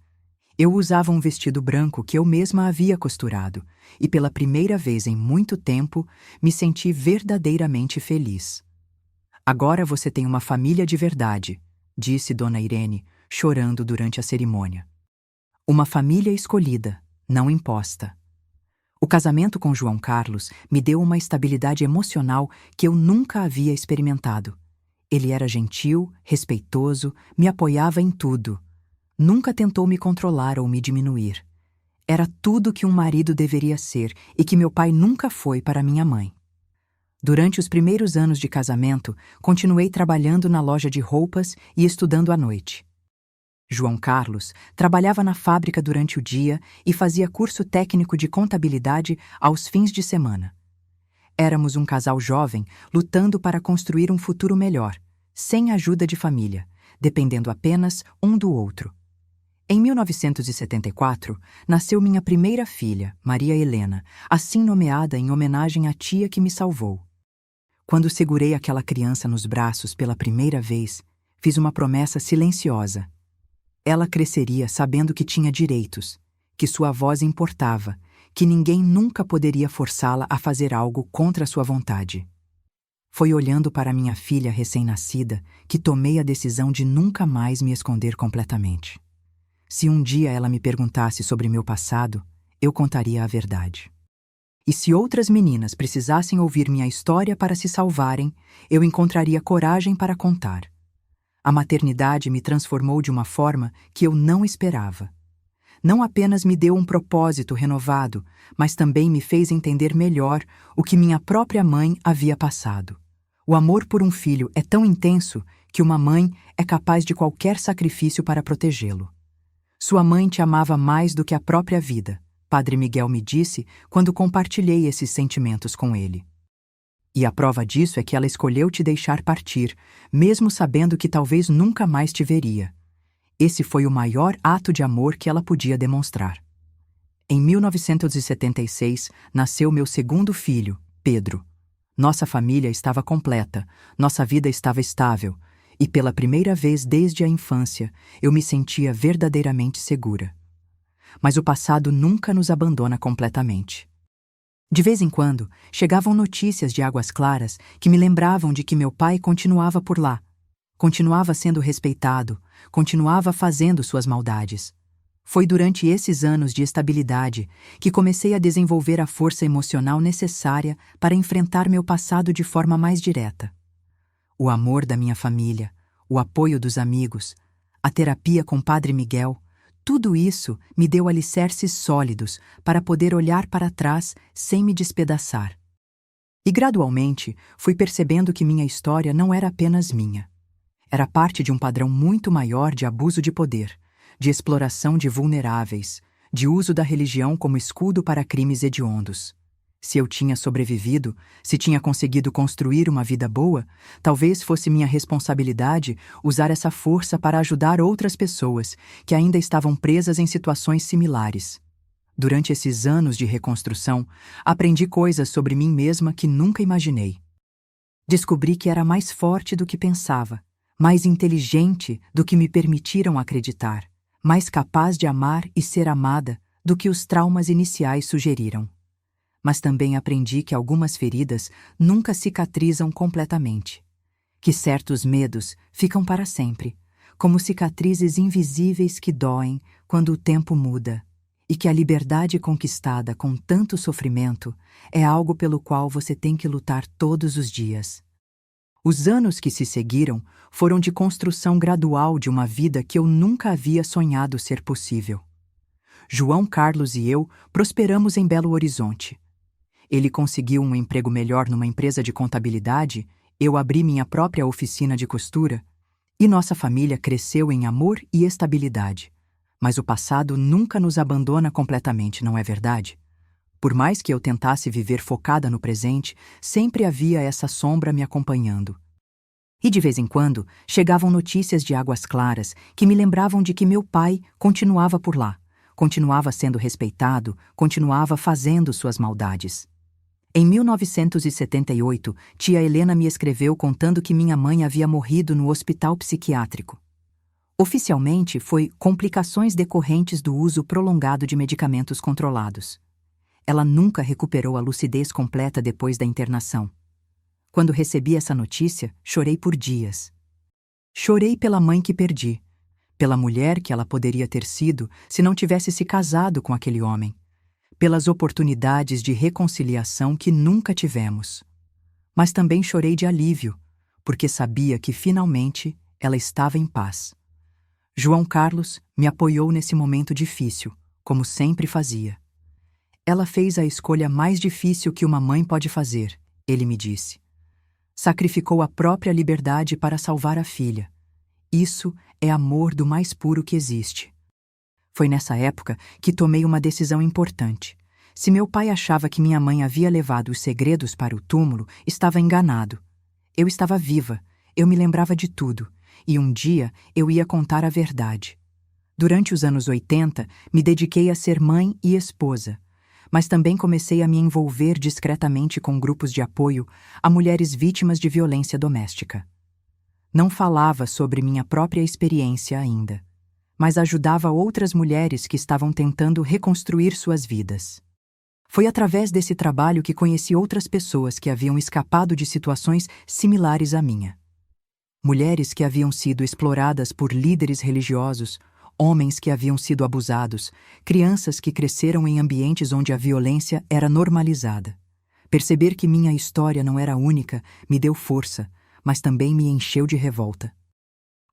Eu usava um vestido branco que eu mesma havia costurado, e pela primeira vez em muito tempo, me senti verdadeiramente feliz. "Agora você tem uma família de verdade", disse Dona Irene, chorando durante a cerimônia. "Uma família escolhida, não imposta." O casamento com João Carlos me deu uma estabilidade emocional que eu nunca havia experimentado. Ele era gentil, respeitoso, me apoiava em tudo. Nunca tentou me controlar ou me diminuir. Era tudo que um marido deveria ser e que meu pai nunca foi para minha mãe. Durante os primeiros anos de casamento, continuei trabalhando na loja de roupas e estudando à noite. João Carlos trabalhava na fábrica durante o dia e fazia curso técnico de contabilidade aos fins de semana. Éramos um casal jovem lutando para construir um futuro melhor, sem ajuda de família, dependendo apenas um do outro. Em 1974, nasceu minha primeira filha, Maria Helena, assim nomeada em homenagem à tia que me salvou. Quando segurei aquela criança nos braços pela primeira vez, fiz uma promessa silenciosa. Ela cresceria sabendo que tinha direitos, que sua voz importava, que ninguém nunca poderia forçá-la a fazer algo contra sua vontade. Foi olhando para minha filha recém-nascida que tomei a decisão de nunca mais me esconder completamente. Se um dia ela me perguntasse sobre meu passado, eu contaria a verdade. E se outras meninas precisassem ouvir minha história para se salvarem, eu encontraria coragem para contar. A maternidade me transformou de uma forma que eu não esperava. Não apenas me deu um propósito renovado, mas também me fez entender melhor o que minha própria mãe havia passado. O amor por um filho é tão intenso que uma mãe é capaz de qualquer sacrifício para protegê-lo. Sua mãe te amava mais do que a própria vida, Padre Miguel me disse quando compartilhei esses sentimentos com ele. E a prova disso é que ela escolheu te deixar partir, mesmo sabendo que talvez nunca mais te veria. Esse foi o maior ato de amor que ela podia demonstrar. Em 1976, nasceu meu segundo filho, Pedro. Nossa família estava completa, nossa vida estava estável, e pela primeira vez desde a infância, eu me sentia verdadeiramente segura. mas o passado nunca nos abandona completamente. De vez em quando, chegavam notícias de Águas Claras que me lembravam de que meu pai continuava por lá, continuava sendo respeitado, continuava fazendo suas maldades. Foi durante esses anos de estabilidade que comecei a desenvolver a força emocional necessária para enfrentar meu passado de forma mais direta. O amor da minha família, o apoio dos amigos, a terapia com Padre Miguel, tudo isso me deu alicerces sólidos para poder olhar para trás sem me despedaçar. E gradualmente fui percebendo que minha história não era apenas minha. Era parte de um padrão muito maior de abuso de poder, de exploração de vulneráveis, de uso da religião como escudo para crimes hediondos. Se eu tinha sobrevivido, se tinha conseguido construir uma vida boa, talvez fosse minha responsabilidade usar essa força para ajudar outras pessoas que ainda estavam presas em situações similares. Durante esses anos de reconstrução, aprendi coisas sobre mim mesma que nunca imaginei. Descobri que era mais forte do que pensava, mais inteligente do que me permitiram acreditar, mais capaz de amar e ser amada do que os traumas iniciais sugeriram. Mas também aprendi que algumas feridas nunca cicatrizam completamente, que certos medos ficam para sempre, como cicatrizes invisíveis que doem quando o tempo muda, e que a liberdade conquistada com tanto sofrimento é algo pelo qual você tem que lutar todos os dias. Os anos que se seguiram foram de construção gradual de uma vida que eu nunca havia sonhado ser possível. João Carlos e eu prosperamos em Belo Horizonte. Ele conseguiu um emprego melhor numa empresa de contabilidade, eu abri minha própria oficina de costura, e nossa família cresceu em amor e estabilidade. Mas o passado nunca nos abandona completamente, não é verdade? Por mais que eu tentasse viver focada no presente, sempre havia essa sombra me acompanhando. E de vez em quando, chegavam notícias de Águas Claras que me lembravam de que meu pai continuava por lá, continuava sendo respeitado, continuava fazendo suas maldades. Em 1978, tia Helena me escreveu contando que minha mãe havia morrido no hospital psiquiátrico. Oficialmente, foi complicações decorrentes do uso prolongado de medicamentos controlados. Ela nunca recuperou a lucidez completa depois da internação. Quando recebi essa notícia, chorei por dias. Chorei pela mãe que perdi, pela mulher que ela poderia ter sido se não tivesse se casado com aquele homem, pelas oportunidades de reconciliação que nunca tivemos. Mas também chorei de alívio, porque sabia que finalmente ela estava em paz. João Carlos me apoiou nesse momento difícil, como sempre fazia. Ela fez a escolha mais difícil que uma mãe pode fazer, ele me disse. Sacrificou a própria liberdade para salvar a filha. Isso é amor do mais puro que existe. Foi nessa época que tomei uma decisão importante. Se meu pai achava que minha mãe havia levado os segredos para o túmulo, estava enganado. Eu estava viva, eu me lembrava de tudo, e um dia eu ia contar a verdade. Durante os anos 80, me dediquei a ser mãe e esposa, mas também comecei a me envolver discretamente com grupos de apoio a mulheres vítimas de violência doméstica. Não falava sobre minha própria experiência ainda, mas ajudava outras mulheres que estavam tentando reconstruir suas vidas. Foi através desse trabalho que conheci outras pessoas que haviam escapado de situações similares à minha. Mulheres que haviam sido exploradas por líderes religiosos, homens que haviam sido abusados, crianças que cresceram em ambientes onde a violência era normalizada. Perceber que minha história não era única me deu força, mas também me encheu de revolta.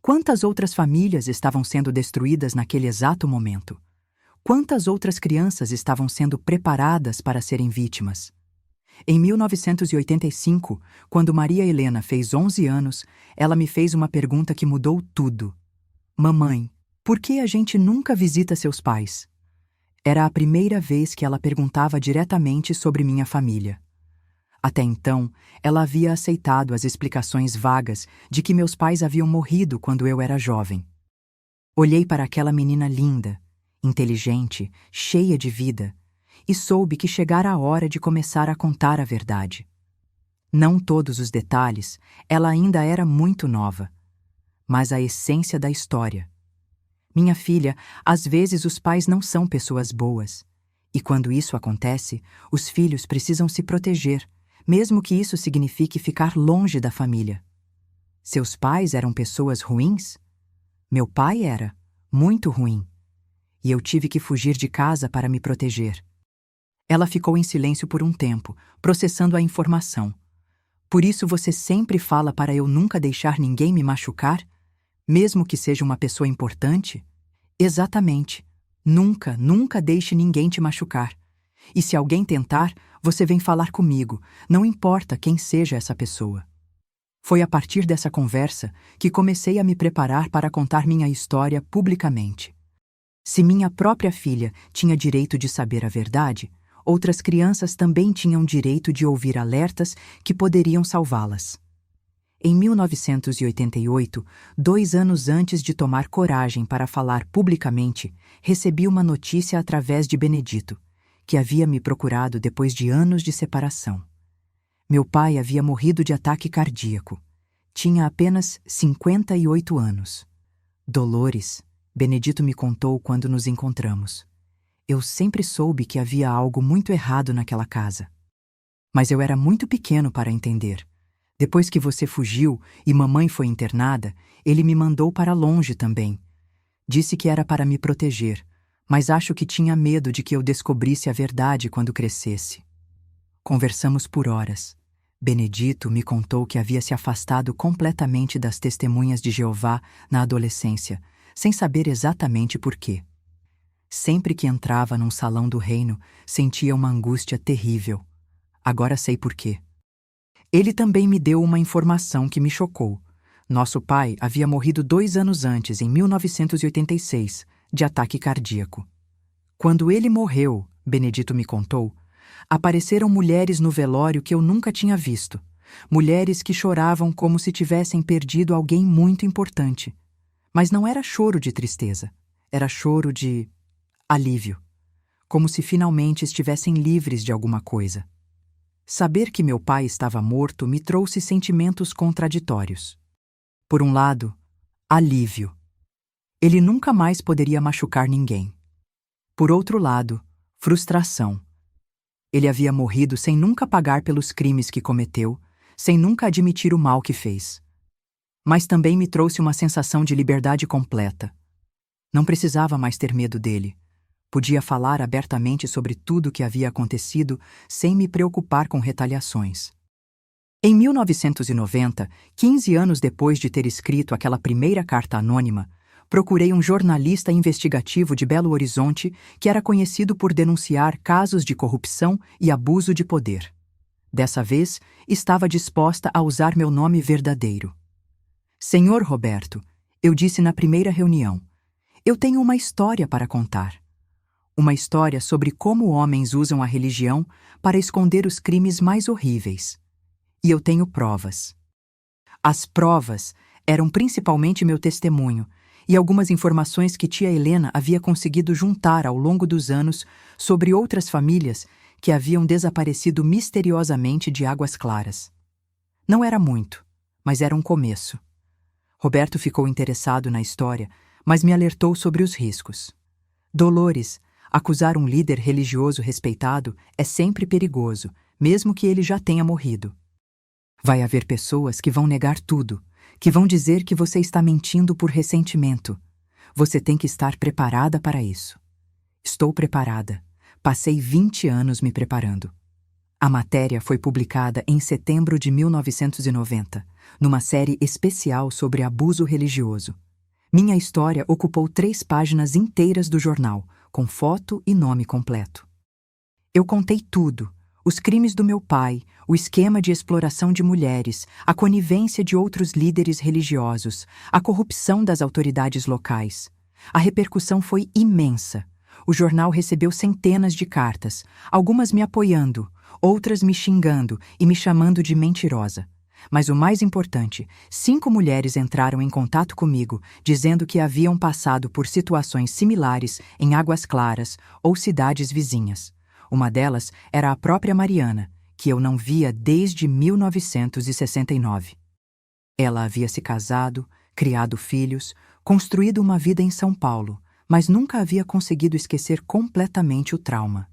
Quantas outras famílias estavam sendo destruídas naquele exato momento? Quantas outras crianças estavam sendo preparadas para serem vítimas? Em 1985, quando Maria Helena fez 11 anos, ela me fez uma pergunta que mudou tudo. Mamãe, por que a gente nunca visita seus pais? Era a primeira vez que ela perguntava diretamente sobre minha família. Até então, ela havia aceitado as explicações vagas de que meus pais haviam morrido quando eu era jovem. Olhei para aquela menina linda, inteligente, cheia de vida, e soube que chegara a hora de começar a contar a verdade. Não todos os detalhes, ela ainda era muito nova, mas a essência da história. Minha filha, às vezes os pais não são pessoas boas. E quando isso acontece, os filhos precisam se proteger, mesmo que isso signifique ficar longe da família. Seus pais eram pessoas ruins? Meu pai era muito ruim. E eu tive que fugir de casa para me proteger. Ela ficou em silêncio por um tempo, processando a informação. Por isso você sempre fala para eu nunca deixar ninguém me machucar? Mesmo que seja uma pessoa importante? Exatamente. Nunca, nunca deixe ninguém te machucar. E se alguém tentar, você vem falar comigo, não importa quem seja essa pessoa. Foi a partir dessa conversa que comecei a me preparar para contar minha história publicamente. Se minha própria filha tinha direito de saber a verdade, outras crianças também tinham direito de ouvir alertas que poderiam salvá-las. Em 1988, 2 anos antes de tomar coragem para falar publicamente, recebi uma notícia através de Benedito, que havia me procurado depois de anos de separação. Meu pai havia morrido de ataque cardíaco. Tinha apenas 58 anos. Dolores, Benedito me contou quando nos encontramos. Eu sempre soube que havia algo muito errado naquela casa. Mas eu era muito pequeno para entender. Depois que você fugiu e mamãe foi internada, ele me mandou para longe também. Disse que era para me proteger, mas acho que tinha medo de que eu descobrisse a verdade quando crescesse. Conversamos por horas. Benedito me contou que havia se afastado completamente das testemunhas de Jeová na adolescência, sem saber exatamente por quê. Sempre que entrava num salão do reino, sentia uma angústia terrível. Agora sei por quê. Ele também me deu uma informação que me chocou. Nosso pai havia morrido 2 anos antes, em 1986, de ataque cardíaco. Quando ele morreu, Benedito me contou, apareceram mulheres no velório que eu nunca tinha visto. Mulheres que choravam como se tivessem perdido alguém muito importante. Mas não era choro de tristeza, era choro de alívio. Como se finalmente estivessem livres de alguma coisa. Saber que meu pai estava morto me trouxe sentimentos contraditórios. Por um lado, alívio. Ele nunca mais poderia machucar ninguém. Por outro lado, frustração. Ele havia morrido sem nunca pagar pelos crimes que cometeu, sem nunca admitir o mal que fez. Mas também me trouxe uma sensação de liberdade completa. Não precisava mais ter medo dele. Podia falar abertamente sobre tudo o que havia acontecido sem me preocupar com retaliações. Em 1990, 15 anos depois de ter escrito aquela primeira carta anônima, procurei um jornalista investigativo de Belo Horizonte que era conhecido por denunciar casos de corrupção e abuso de poder. Dessa vez, estava disposta a usar meu nome verdadeiro. Senhor Roberto, eu disse na primeira reunião, eu tenho uma história para contar. Uma história sobre como homens usam a religião para esconder os crimes mais horríveis. E eu tenho provas. As provas eram principalmente meu testemunho e algumas informações que tia Helena havia conseguido juntar ao longo dos anos sobre outras famílias que haviam desaparecido misteriosamente de Águas Claras. Não era muito, mas era um começo. Roberto ficou interessado na história, mas me alertou sobre os riscos. Dolores, acusar um líder religioso respeitado é sempre perigoso, mesmo que ele já tenha morrido. Vai haver pessoas que vão negar tudo, que vão dizer que você está mentindo por ressentimento. Você tem que estar preparada para isso. Estou preparada. Passei 20 anos me preparando. A matéria foi publicada em setembro de 1990, numa série especial sobre abuso religioso. Minha história ocupou 3 páginas inteiras do jornal, com foto e nome completo. Eu contei tudo: os crimes do meu pai, o esquema de exploração de mulheres, a conivência de outros líderes religiosos, a corrupção das autoridades locais. A repercussão foi imensa. O jornal recebeu centenas de cartas, algumas me apoiando, outras me xingando e me chamando de mentirosa. Mas o mais importante, 5 mulheres entraram em contato comigo, dizendo que haviam passado por situações similares em Águas Claras ou cidades vizinhas. Uma delas era a própria Mariana, que eu não via desde 1969. Ela havia se casado, criado filhos, construído uma vida em São Paulo, mas nunca havia conseguido esquecer completamente o trauma.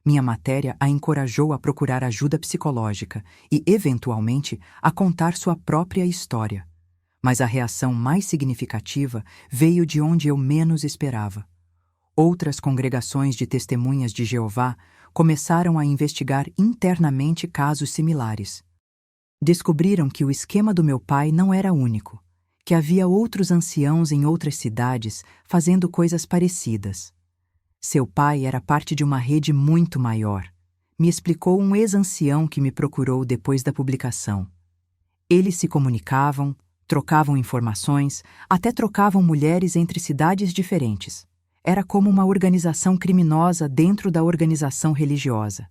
Minha matéria a encorajou a procurar ajuda psicológica e, eventualmente, a contar sua própria história. Mas a reação mais significativa veio de onde eu menos esperava. Outras congregações de testemunhas de Jeová começaram a investigar internamente casos similares. Descobriram que o esquema do meu pai não era único, que havia outros anciãos em outras cidades fazendo coisas parecidas. Seu pai era parte de uma rede muito maior, me explicou um ex-ancião que me procurou depois da publicação. Eles se comunicavam, trocavam informações, até trocavam mulheres entre cidades diferentes. Era como uma organização criminosa dentro da organização religiosa.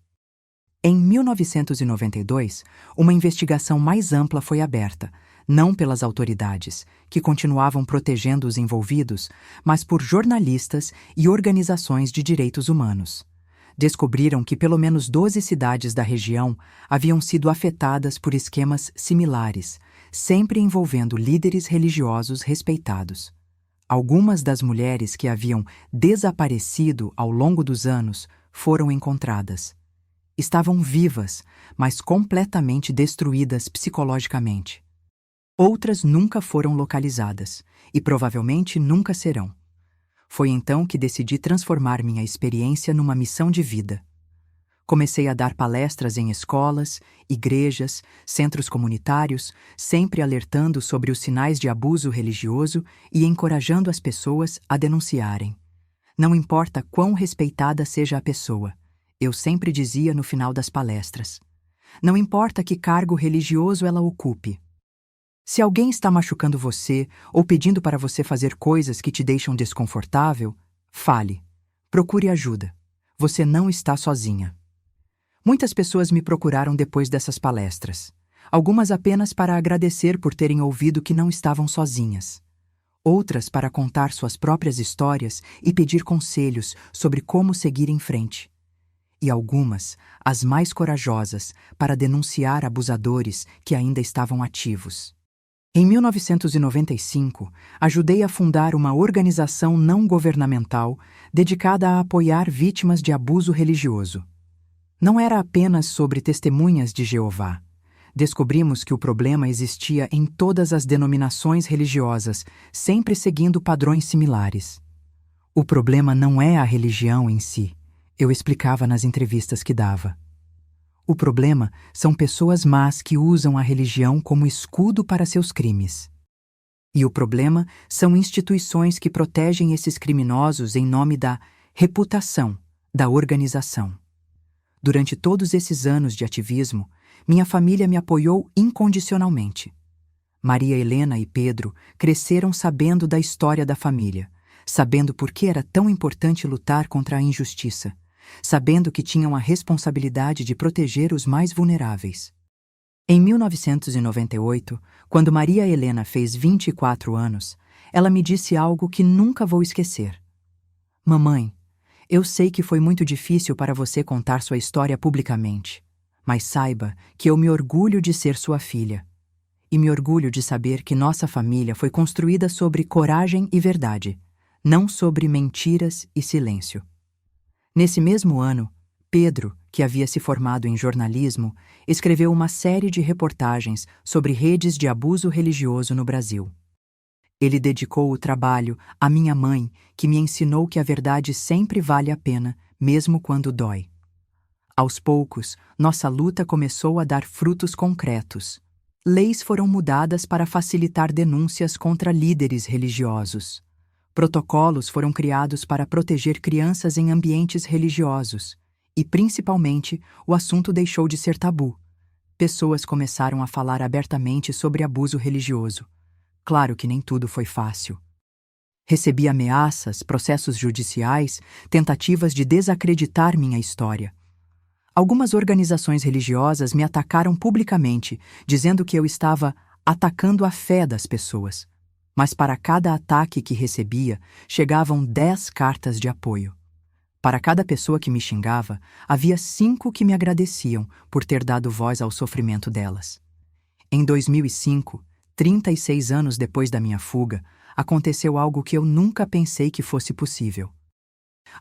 Em 1992, uma investigação mais ampla foi aberta, não pelas autoridades, que continuavam protegendo os envolvidos, mas por jornalistas e organizações de direitos humanos. Descobriram que pelo menos 12 cidades da região haviam sido afetadas por esquemas similares, sempre envolvendo líderes religiosos respeitados. Algumas das mulheres que haviam desaparecido ao longo dos anos foram encontradas. Estavam vivas, mas completamente destruídas psicologicamente. Outras nunca foram localizadas, e provavelmente nunca serão. Foi então que decidi transformar minha experiência numa missão de vida. Comecei a dar palestras em escolas, igrejas, centros comunitários, sempre alertando sobre os sinais de abuso religioso e encorajando as pessoas a denunciarem. Não importa quão respeitada seja a pessoa, eu sempre dizia no final das palestras. Não importa que cargo religioso ela ocupe. Se alguém está machucando você ou pedindo para você fazer coisas que te deixam desconfortável, fale. Procure ajuda. Você não está sozinha. Muitas pessoas me procuraram depois dessas palestras. Algumas apenas para agradecer por terem ouvido que não estavam sozinhas. Outras para contar suas próprias histórias e pedir conselhos sobre como seguir em frente. E algumas, as mais corajosas, para denunciar abusadores que ainda estavam ativos. Em 1995, ajudei a fundar uma organização não governamental dedicada a apoiar vítimas de abuso religioso. Não era apenas sobre testemunhas de Jeová. Descobrimos que o problema existia em todas as denominações religiosas, sempre seguindo padrões similares. O problema não é a religião em si, eu explicava nas entrevistas que dava. O problema são pessoas más que usam a religião como escudo para seus crimes. E o problema são instituições que protegem esses criminosos em nome da reputação da organização. Durante todos esses anos de ativismo, minha família me apoiou incondicionalmente. Maria Helena e Pedro cresceram sabendo da história da família, sabendo por que era tão importante lutar contra a injustiça, sabendo que tinham a responsabilidade de proteger os mais vulneráveis. Em 1998, quando Maria Helena fez 24 anos, ela me disse algo que nunca vou esquecer. Mamãe, eu sei que foi muito difícil para você contar sua história publicamente, mas saiba que eu me orgulho de ser sua filha. E me orgulho de saber que nossa família foi construída sobre coragem e verdade, não sobre mentiras e silêncio. Nesse mesmo ano, Pedro, que havia se formado em jornalismo, escreveu uma série de reportagens sobre redes de abuso religioso no Brasil. Ele dedicou o trabalho à minha mãe, que me ensinou que a verdade sempre vale a pena, mesmo quando dói. Aos poucos, nossa luta começou a dar frutos concretos. Leis foram mudadas para facilitar denúncias contra líderes religiosos. Protocolos foram criados para proteger crianças em ambientes religiosos. E, principalmente, o assunto deixou de ser tabu. Pessoas começaram a falar abertamente sobre abuso religioso. Claro que nem tudo foi fácil. Recebi ameaças, processos judiciais, tentativas de desacreditar minha história. Algumas organizações religiosas me atacaram publicamente, dizendo que eu estava atacando a fé das pessoas. Mas para cada ataque que recebia, chegavam 10 cartas de apoio. Para cada pessoa que me xingava, havia 5 que me agradeciam por ter dado voz ao sofrimento delas. Em 2005, 36 anos depois da minha fuga, aconteceu algo que eu nunca pensei que fosse possível.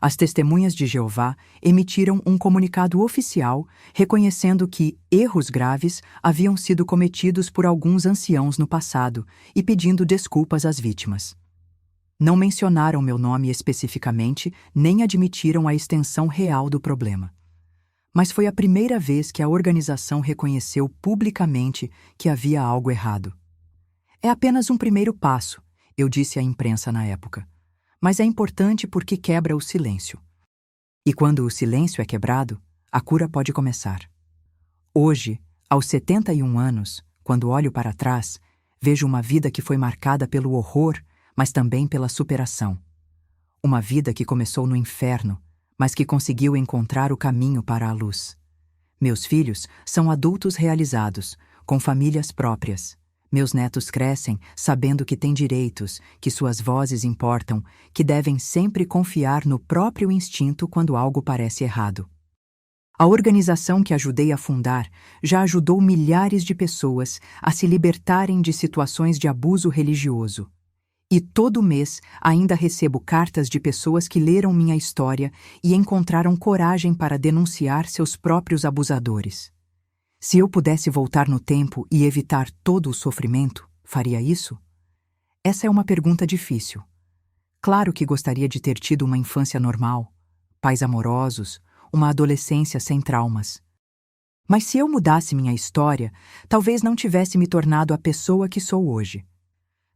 As Testemunhas de Jeová emitiram um comunicado oficial reconhecendo que erros graves haviam sido cometidos por alguns anciãos no passado e pedindo desculpas às vítimas. Não mencionaram meu nome especificamente, nem admitiram a extensão real do problema. Mas foi a primeira vez que a organização reconheceu publicamente que havia algo errado. É apenas um primeiro passo, eu disse à imprensa na época. Mas é importante porque quebra o silêncio. E quando o silêncio é quebrado, a cura pode começar. Hoje, aos 71 anos, quando olho para trás, vejo uma vida que foi marcada pelo horror, mas também pela superação. Uma vida que começou no inferno, mas que conseguiu encontrar o caminho para a luz. Meus filhos são adultos realizados, com famílias próprias. Meus netos crescem sabendo que têm direitos, que suas vozes importam, que devem sempre confiar no próprio instinto quando algo parece errado. A organização que ajudei a fundar já ajudou milhares de pessoas a se libertarem de situações de abuso religioso. E todo mês ainda recebo cartas de pessoas que leram minha história e encontraram coragem para denunciar seus próprios abusadores. Se eu pudesse voltar no tempo e evitar todo o sofrimento, faria isso? Essa é uma pergunta difícil. Claro que gostaria de ter tido uma infância normal, pais amorosos, uma adolescência sem traumas. Mas se eu mudasse minha história, talvez não tivesse me tornado a pessoa que sou hoje.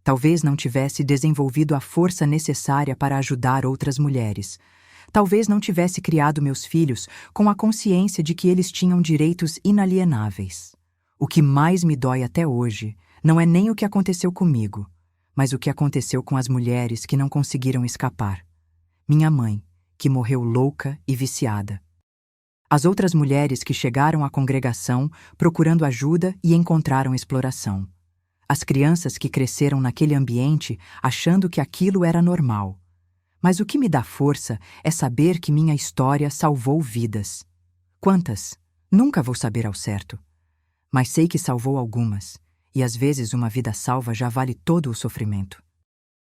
Talvez não tivesse desenvolvido a força necessária para ajudar outras mulheres. Talvez não tivesse criado meus filhos com a consciência de que eles tinham direitos inalienáveis. O que mais me dói até hoje não é nem o que aconteceu comigo, mas o que aconteceu com as mulheres que não conseguiram escapar. Minha mãe, que morreu louca e viciada. As outras mulheres que chegaram à congregação procurando ajuda e encontraram exploração. As crianças que cresceram naquele ambiente achando que aquilo era normal. Mas o que me dá força é saber que minha história salvou vidas. Quantas? Nunca vou saber ao certo. Mas sei que salvou algumas, e às vezes uma vida salva já vale todo o sofrimento.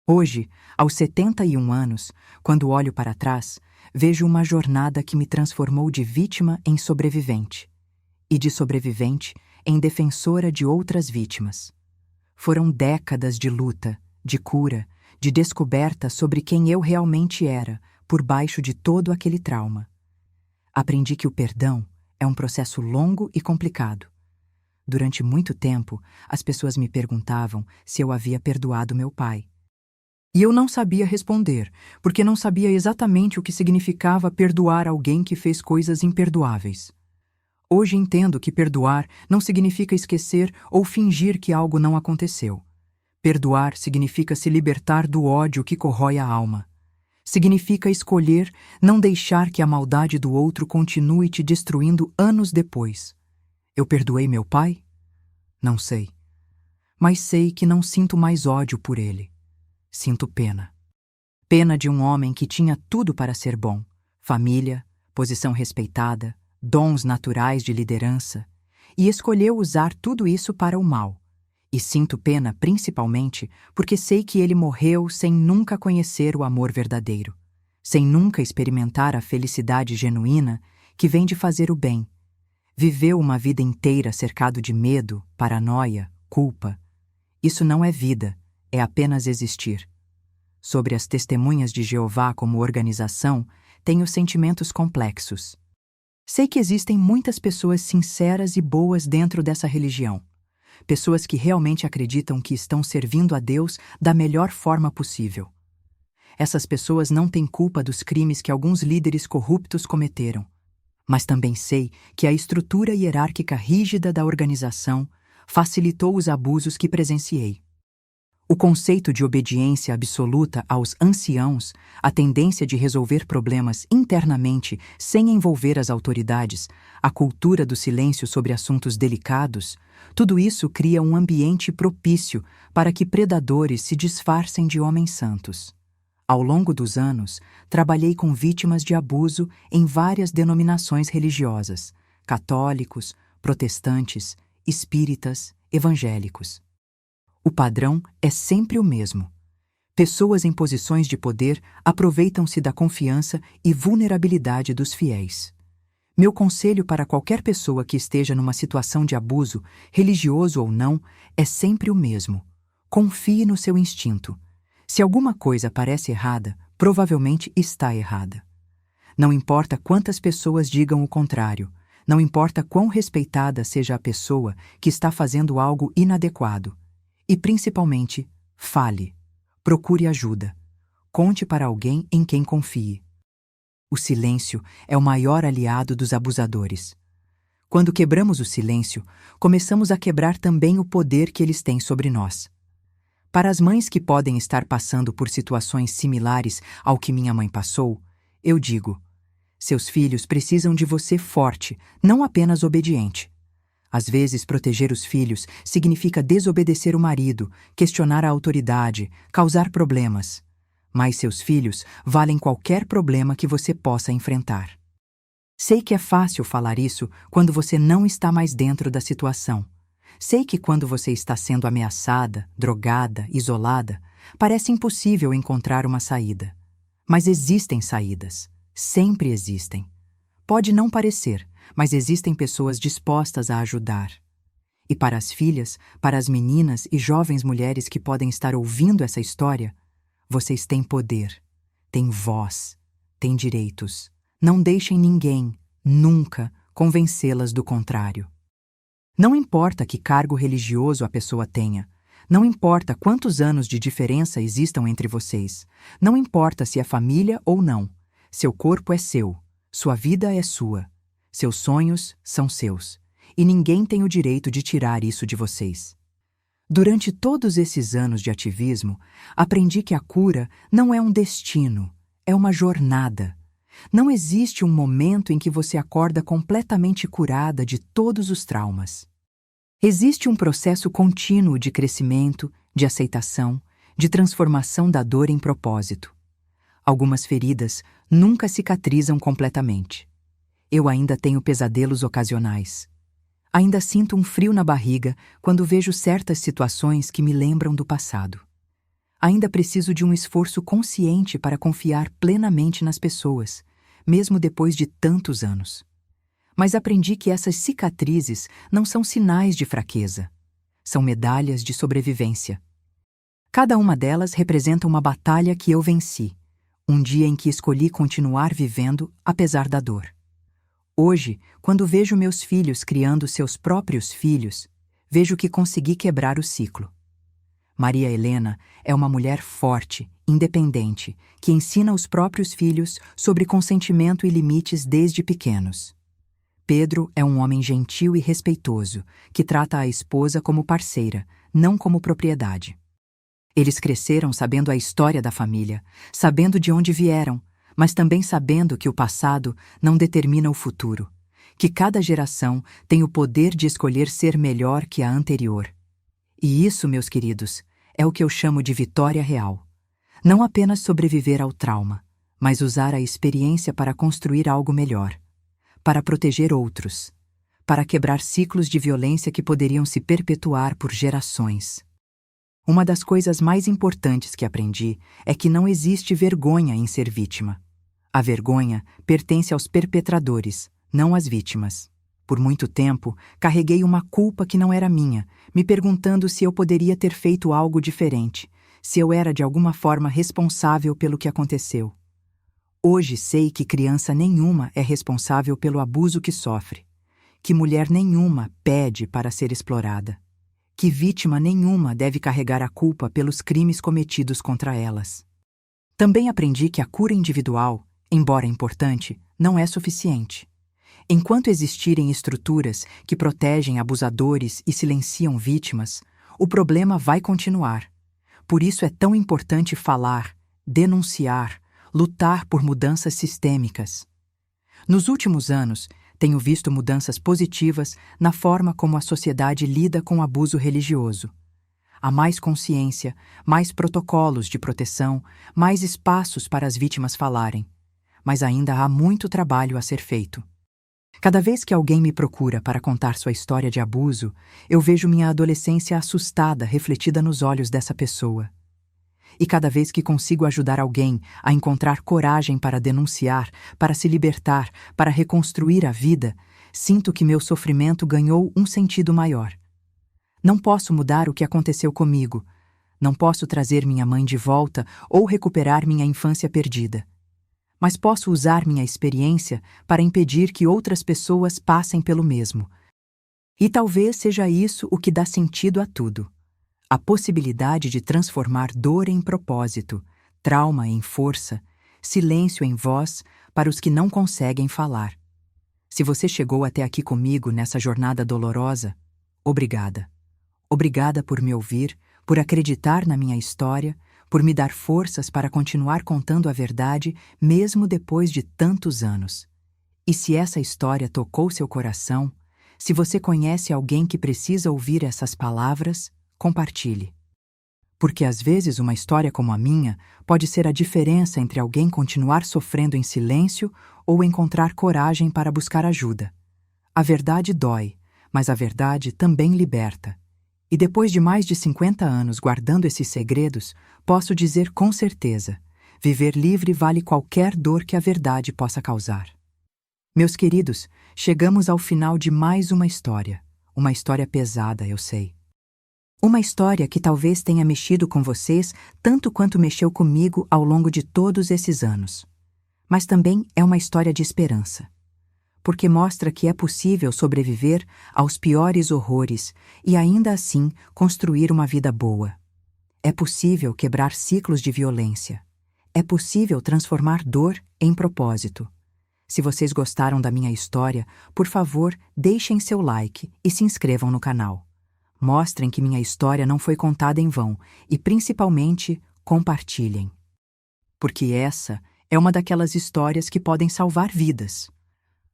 Hoje, aos 71 anos, quando olho para trás, vejo uma jornada que me transformou de vítima em sobrevivente, e de sobrevivente em defensora de outras vítimas. Foram décadas de luta, de cura, de descoberta sobre quem eu realmente era, por baixo de todo aquele trauma. Aprendi que o perdão é um processo longo e complicado. Durante muito tempo, as pessoas me perguntavam se eu havia perdoado meu pai. E eu não sabia responder, porque não sabia exatamente o que significava perdoar alguém que fez coisas imperdoáveis. Hoje entendo que perdoar não significa esquecer ou fingir que algo não aconteceu. Perdoar significa se libertar do ódio que corrói a alma. Significa escolher não deixar que a maldade do outro continue te destruindo anos depois. Eu perdoei meu pai? Não sei. Mas sei que não sinto mais ódio por ele. Sinto pena. Pena de um homem que tinha tudo para ser bom: família, posição respeitada, dons naturais de liderança, e escolheu usar tudo isso para o mal. E sinto pena principalmente porque sei que ele morreu sem nunca conhecer o amor verdadeiro, sem nunca experimentar a felicidade genuína que vem de fazer o bem. Viveu uma vida inteira cercado de medo, paranoia, culpa. Isso não é vida, é apenas existir. Sobre as Testemunhas de Jeová como organização, tenho sentimentos complexos. Sei que existem muitas pessoas sinceras e boas dentro dessa religião. Pessoas que realmente acreditam que estão servindo a Deus da melhor forma possível. Essas pessoas não têm culpa dos crimes que alguns líderes corruptos cometeram. Mas também sei que a estrutura hierárquica rígida da organização facilitou os abusos que presenciei. O conceito de obediência absoluta aos anciãos, a tendência de resolver problemas internamente sem envolver as autoridades, a cultura do silêncio sobre assuntos delicados, tudo isso cria um ambiente propício para que predadores se disfarcem de homens santos. Ao longo dos anos, trabalhei com vítimas de abuso em várias denominações religiosas: católicos, protestantes, espíritas, evangélicos. O padrão é sempre o mesmo: Pessoas em posições de poder aproveitam-se da confiança e vulnerabilidade dos fiéis. Meu conselho para qualquer pessoa que esteja numa situação de abuso, religioso ou não, é sempre o mesmo. Confie no seu instinto. Se alguma coisa parece errada, provavelmente está errada. Não importa quantas pessoas digam o contrário, não importa quão respeitada seja a pessoa que está fazendo algo inadequado. E, principalmente, fale. Procure ajuda. Conte para alguém em quem confie. O silêncio é o maior aliado dos abusadores. Quando quebramos o silêncio, começamos a quebrar também o poder que eles têm sobre nós. Para as mães que podem estar passando por situações similares ao que minha mãe passou, eu digo: seus filhos precisam de você forte, não apenas obediente. Às vezes, proteger os filhos significa desobedecer o marido, questionar a autoridade, causar problemas. Mas seus filhos valem qualquer problema que você possa enfrentar. Sei que é fácil falar isso quando você não está mais dentro da situação. Sei que quando você está sendo ameaçada, drogada, isolada, parece impossível encontrar uma saída. Mas existem saídas. Sempre existem. Pode não parecer, mas existem pessoas dispostas a ajudar. E para as filhas, para as meninas e jovens mulheres que podem estar ouvindo essa história, vocês têm poder, têm voz, têm direitos. Não deixem ninguém, nunca, convencê-las do contrário. Não importa que cargo religioso a pessoa tenha, não importa quantos anos de diferença existam entre vocês, não importa se é família ou não, seu corpo é seu, sua vida é sua, seus sonhos são seus, e ninguém tem o direito de tirar isso de vocês. Durante todos esses anos de ativismo, aprendi que a cura não é um destino, é uma jornada. Não existe um momento em que você acorda completamente curada de todos os traumas. Existe um processo contínuo de crescimento, de aceitação, de transformação da dor em propósito. Algumas feridas nunca cicatrizam completamente. Eu ainda tenho pesadelos ocasionais. Ainda sinto um frio na barriga quando vejo certas situações que me lembram do passado. Ainda preciso de um esforço consciente para confiar plenamente nas pessoas, mesmo depois de tantos anos. Mas aprendi que essas cicatrizes não são sinais de fraqueza. São medalhas de sobrevivência. Cada uma delas representa uma batalha que eu venci, um dia em que escolhi continuar vivendo apesar da dor. Hoje, quando vejo meus filhos criando seus próprios filhos, vejo que consegui quebrar o ciclo. Maria Helena é uma mulher forte, independente, que ensina os próprios filhos sobre consentimento e limites desde pequenos. Pedro é um homem gentil e respeitoso, que trata a esposa como parceira, não como propriedade. Eles cresceram sabendo a história da família, sabendo de onde vieram, mas também sabendo que o passado não determina o futuro, que cada geração tem o poder de escolher ser melhor que a anterior. E isso, meus queridos, é o que eu chamo de vitória real. Não apenas sobreviver ao trauma, mas usar a experiência para construir algo melhor, para proteger outros, para quebrar ciclos de violência que poderiam se perpetuar por gerações. Uma das coisas mais importantes que aprendi é que não existe vergonha em ser vítima. A vergonha pertence aos perpetradores, não às vítimas. Por muito tempo, carreguei uma culpa que não era minha, me perguntando se eu poderia ter feito algo diferente, se eu era de alguma forma responsável pelo que aconteceu. Hoje sei que criança nenhuma é responsável pelo abuso que sofre, que mulher nenhuma pede para ser explorada, que vítima nenhuma deve carregar a culpa pelos crimes cometidos contra elas. Também aprendi que a cura individual, embora importante, não é suficiente. Enquanto existirem estruturas que protegem abusadores e silenciam vítimas, o problema vai continuar. Por isso é tão importante falar, denunciar, lutar por mudanças sistêmicas. Nos últimos anos, tenho visto mudanças positivas na forma como a sociedade lida com o abuso religioso. Há mais consciência, mais protocolos de proteção, mais espaços para as vítimas falarem. Mas ainda há muito trabalho a ser feito. Cada vez que alguém me procura para contar sua história de abuso, eu vejo minha adolescência assustada refletida nos olhos dessa pessoa. E cada vez que consigo ajudar alguém a encontrar coragem para denunciar, para se libertar, para reconstruir a vida, sinto que meu sofrimento ganhou um sentido maior. Não posso mudar o que aconteceu comigo. Não posso trazer minha mãe de volta ou recuperar minha infância perdida. Mas posso usar minha experiência para impedir que outras pessoas passem pelo mesmo. E talvez seja isso o que dá sentido a tudo. A possibilidade de transformar dor em propósito, trauma em força, silêncio em voz para os que não conseguem falar. Se você chegou até aqui comigo nessa jornada dolorosa, obrigada. Obrigada por me ouvir, por acreditar na minha história, por me dar forças para continuar contando a verdade mesmo depois de tantos anos. E se essa história tocou seu coração, se você conhece alguém que precisa ouvir essas palavras, compartilhe. Porque às vezes uma história como a minha pode ser a diferença entre alguém continuar sofrendo em silêncio ou encontrar coragem para buscar ajuda. A verdade dói, mas a verdade também liberta. E depois de mais de 50 anos guardando esses segredos, posso dizer com certeza: viver livre vale qualquer dor que a verdade possa causar. Meus queridos, chegamos ao final de mais uma história pesada, eu sei. Uma história que talvez tenha mexido com vocês tanto quanto mexeu comigo ao longo de todos esses anos. Mas também é uma história de esperança. Porque mostra que é possível sobreviver aos piores horrores e ainda assim construir uma vida boa. É possível quebrar ciclos de violência. É possível transformar dor em propósito. Se vocês gostaram da minha história, por favor, deixem seu like e se inscrevam no canal. Mostrem que minha história não foi contada em vão e, principalmente, compartilhem. Porque essa é uma daquelas histórias que podem salvar vidas.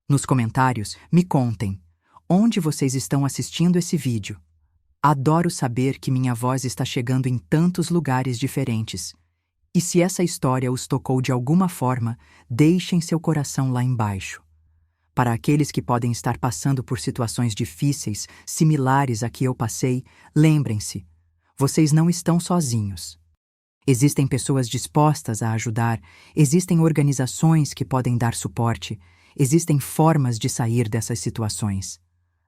Nos comentários, me contem onde vocês estão assistindo esse vídeo. Adoro saber que minha voz está chegando em tantos lugares diferentes. E se essa história os tocou de alguma forma, deixem seu coração lá embaixo. Para aqueles que podem estar passando por situações difíceis, similares à que eu passei, lembrem-se, vocês não estão sozinhos. Existem pessoas dispostas a ajudar, existem organizações que podem dar suporte, existem formas de sair dessas situações.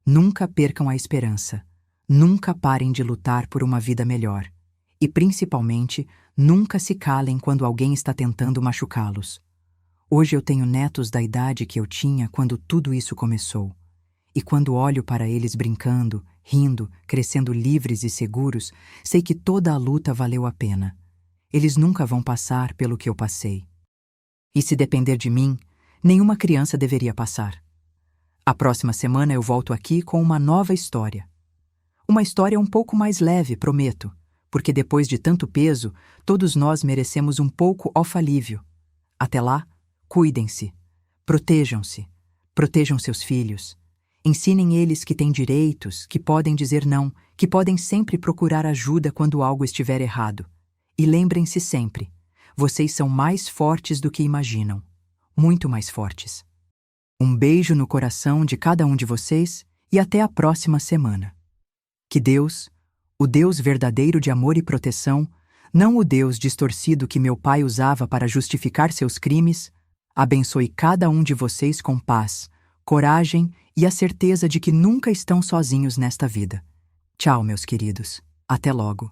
Nunca percam a esperança. Nunca parem de lutar por uma vida melhor. E, principalmente, nunca se calem quando alguém está tentando machucá-los. Hoje eu tenho netos da idade que eu tinha quando tudo isso começou. E quando olho para eles brincando, rindo, crescendo livres e seguros, sei que toda a luta valeu a pena. Eles nunca vão passar pelo que eu passei. E se depender de mim, nenhuma criança deveria passar. A próxima semana eu volto aqui com uma nova história. Uma história um pouco mais leve, prometo, porque depois de tanto peso, todos nós merecemos um pouco de alívio. Até lá, cuidem-se, protejam seus filhos. Ensinem eles que têm direitos, que podem dizer não, que podem sempre procurar ajuda quando algo estiver errado. E lembrem-se sempre, vocês são mais fortes do que imaginam. Muito mais fortes. Um beijo no coração de cada um de vocês e até a próxima semana. Que Deus, o Deus verdadeiro de amor e proteção, não o Deus distorcido que meu pai usava para justificar seus crimes, abençoe cada um de vocês com paz, coragem e a certeza de que nunca estão sozinhos nesta vida. Tchau, meus queridos. Até logo.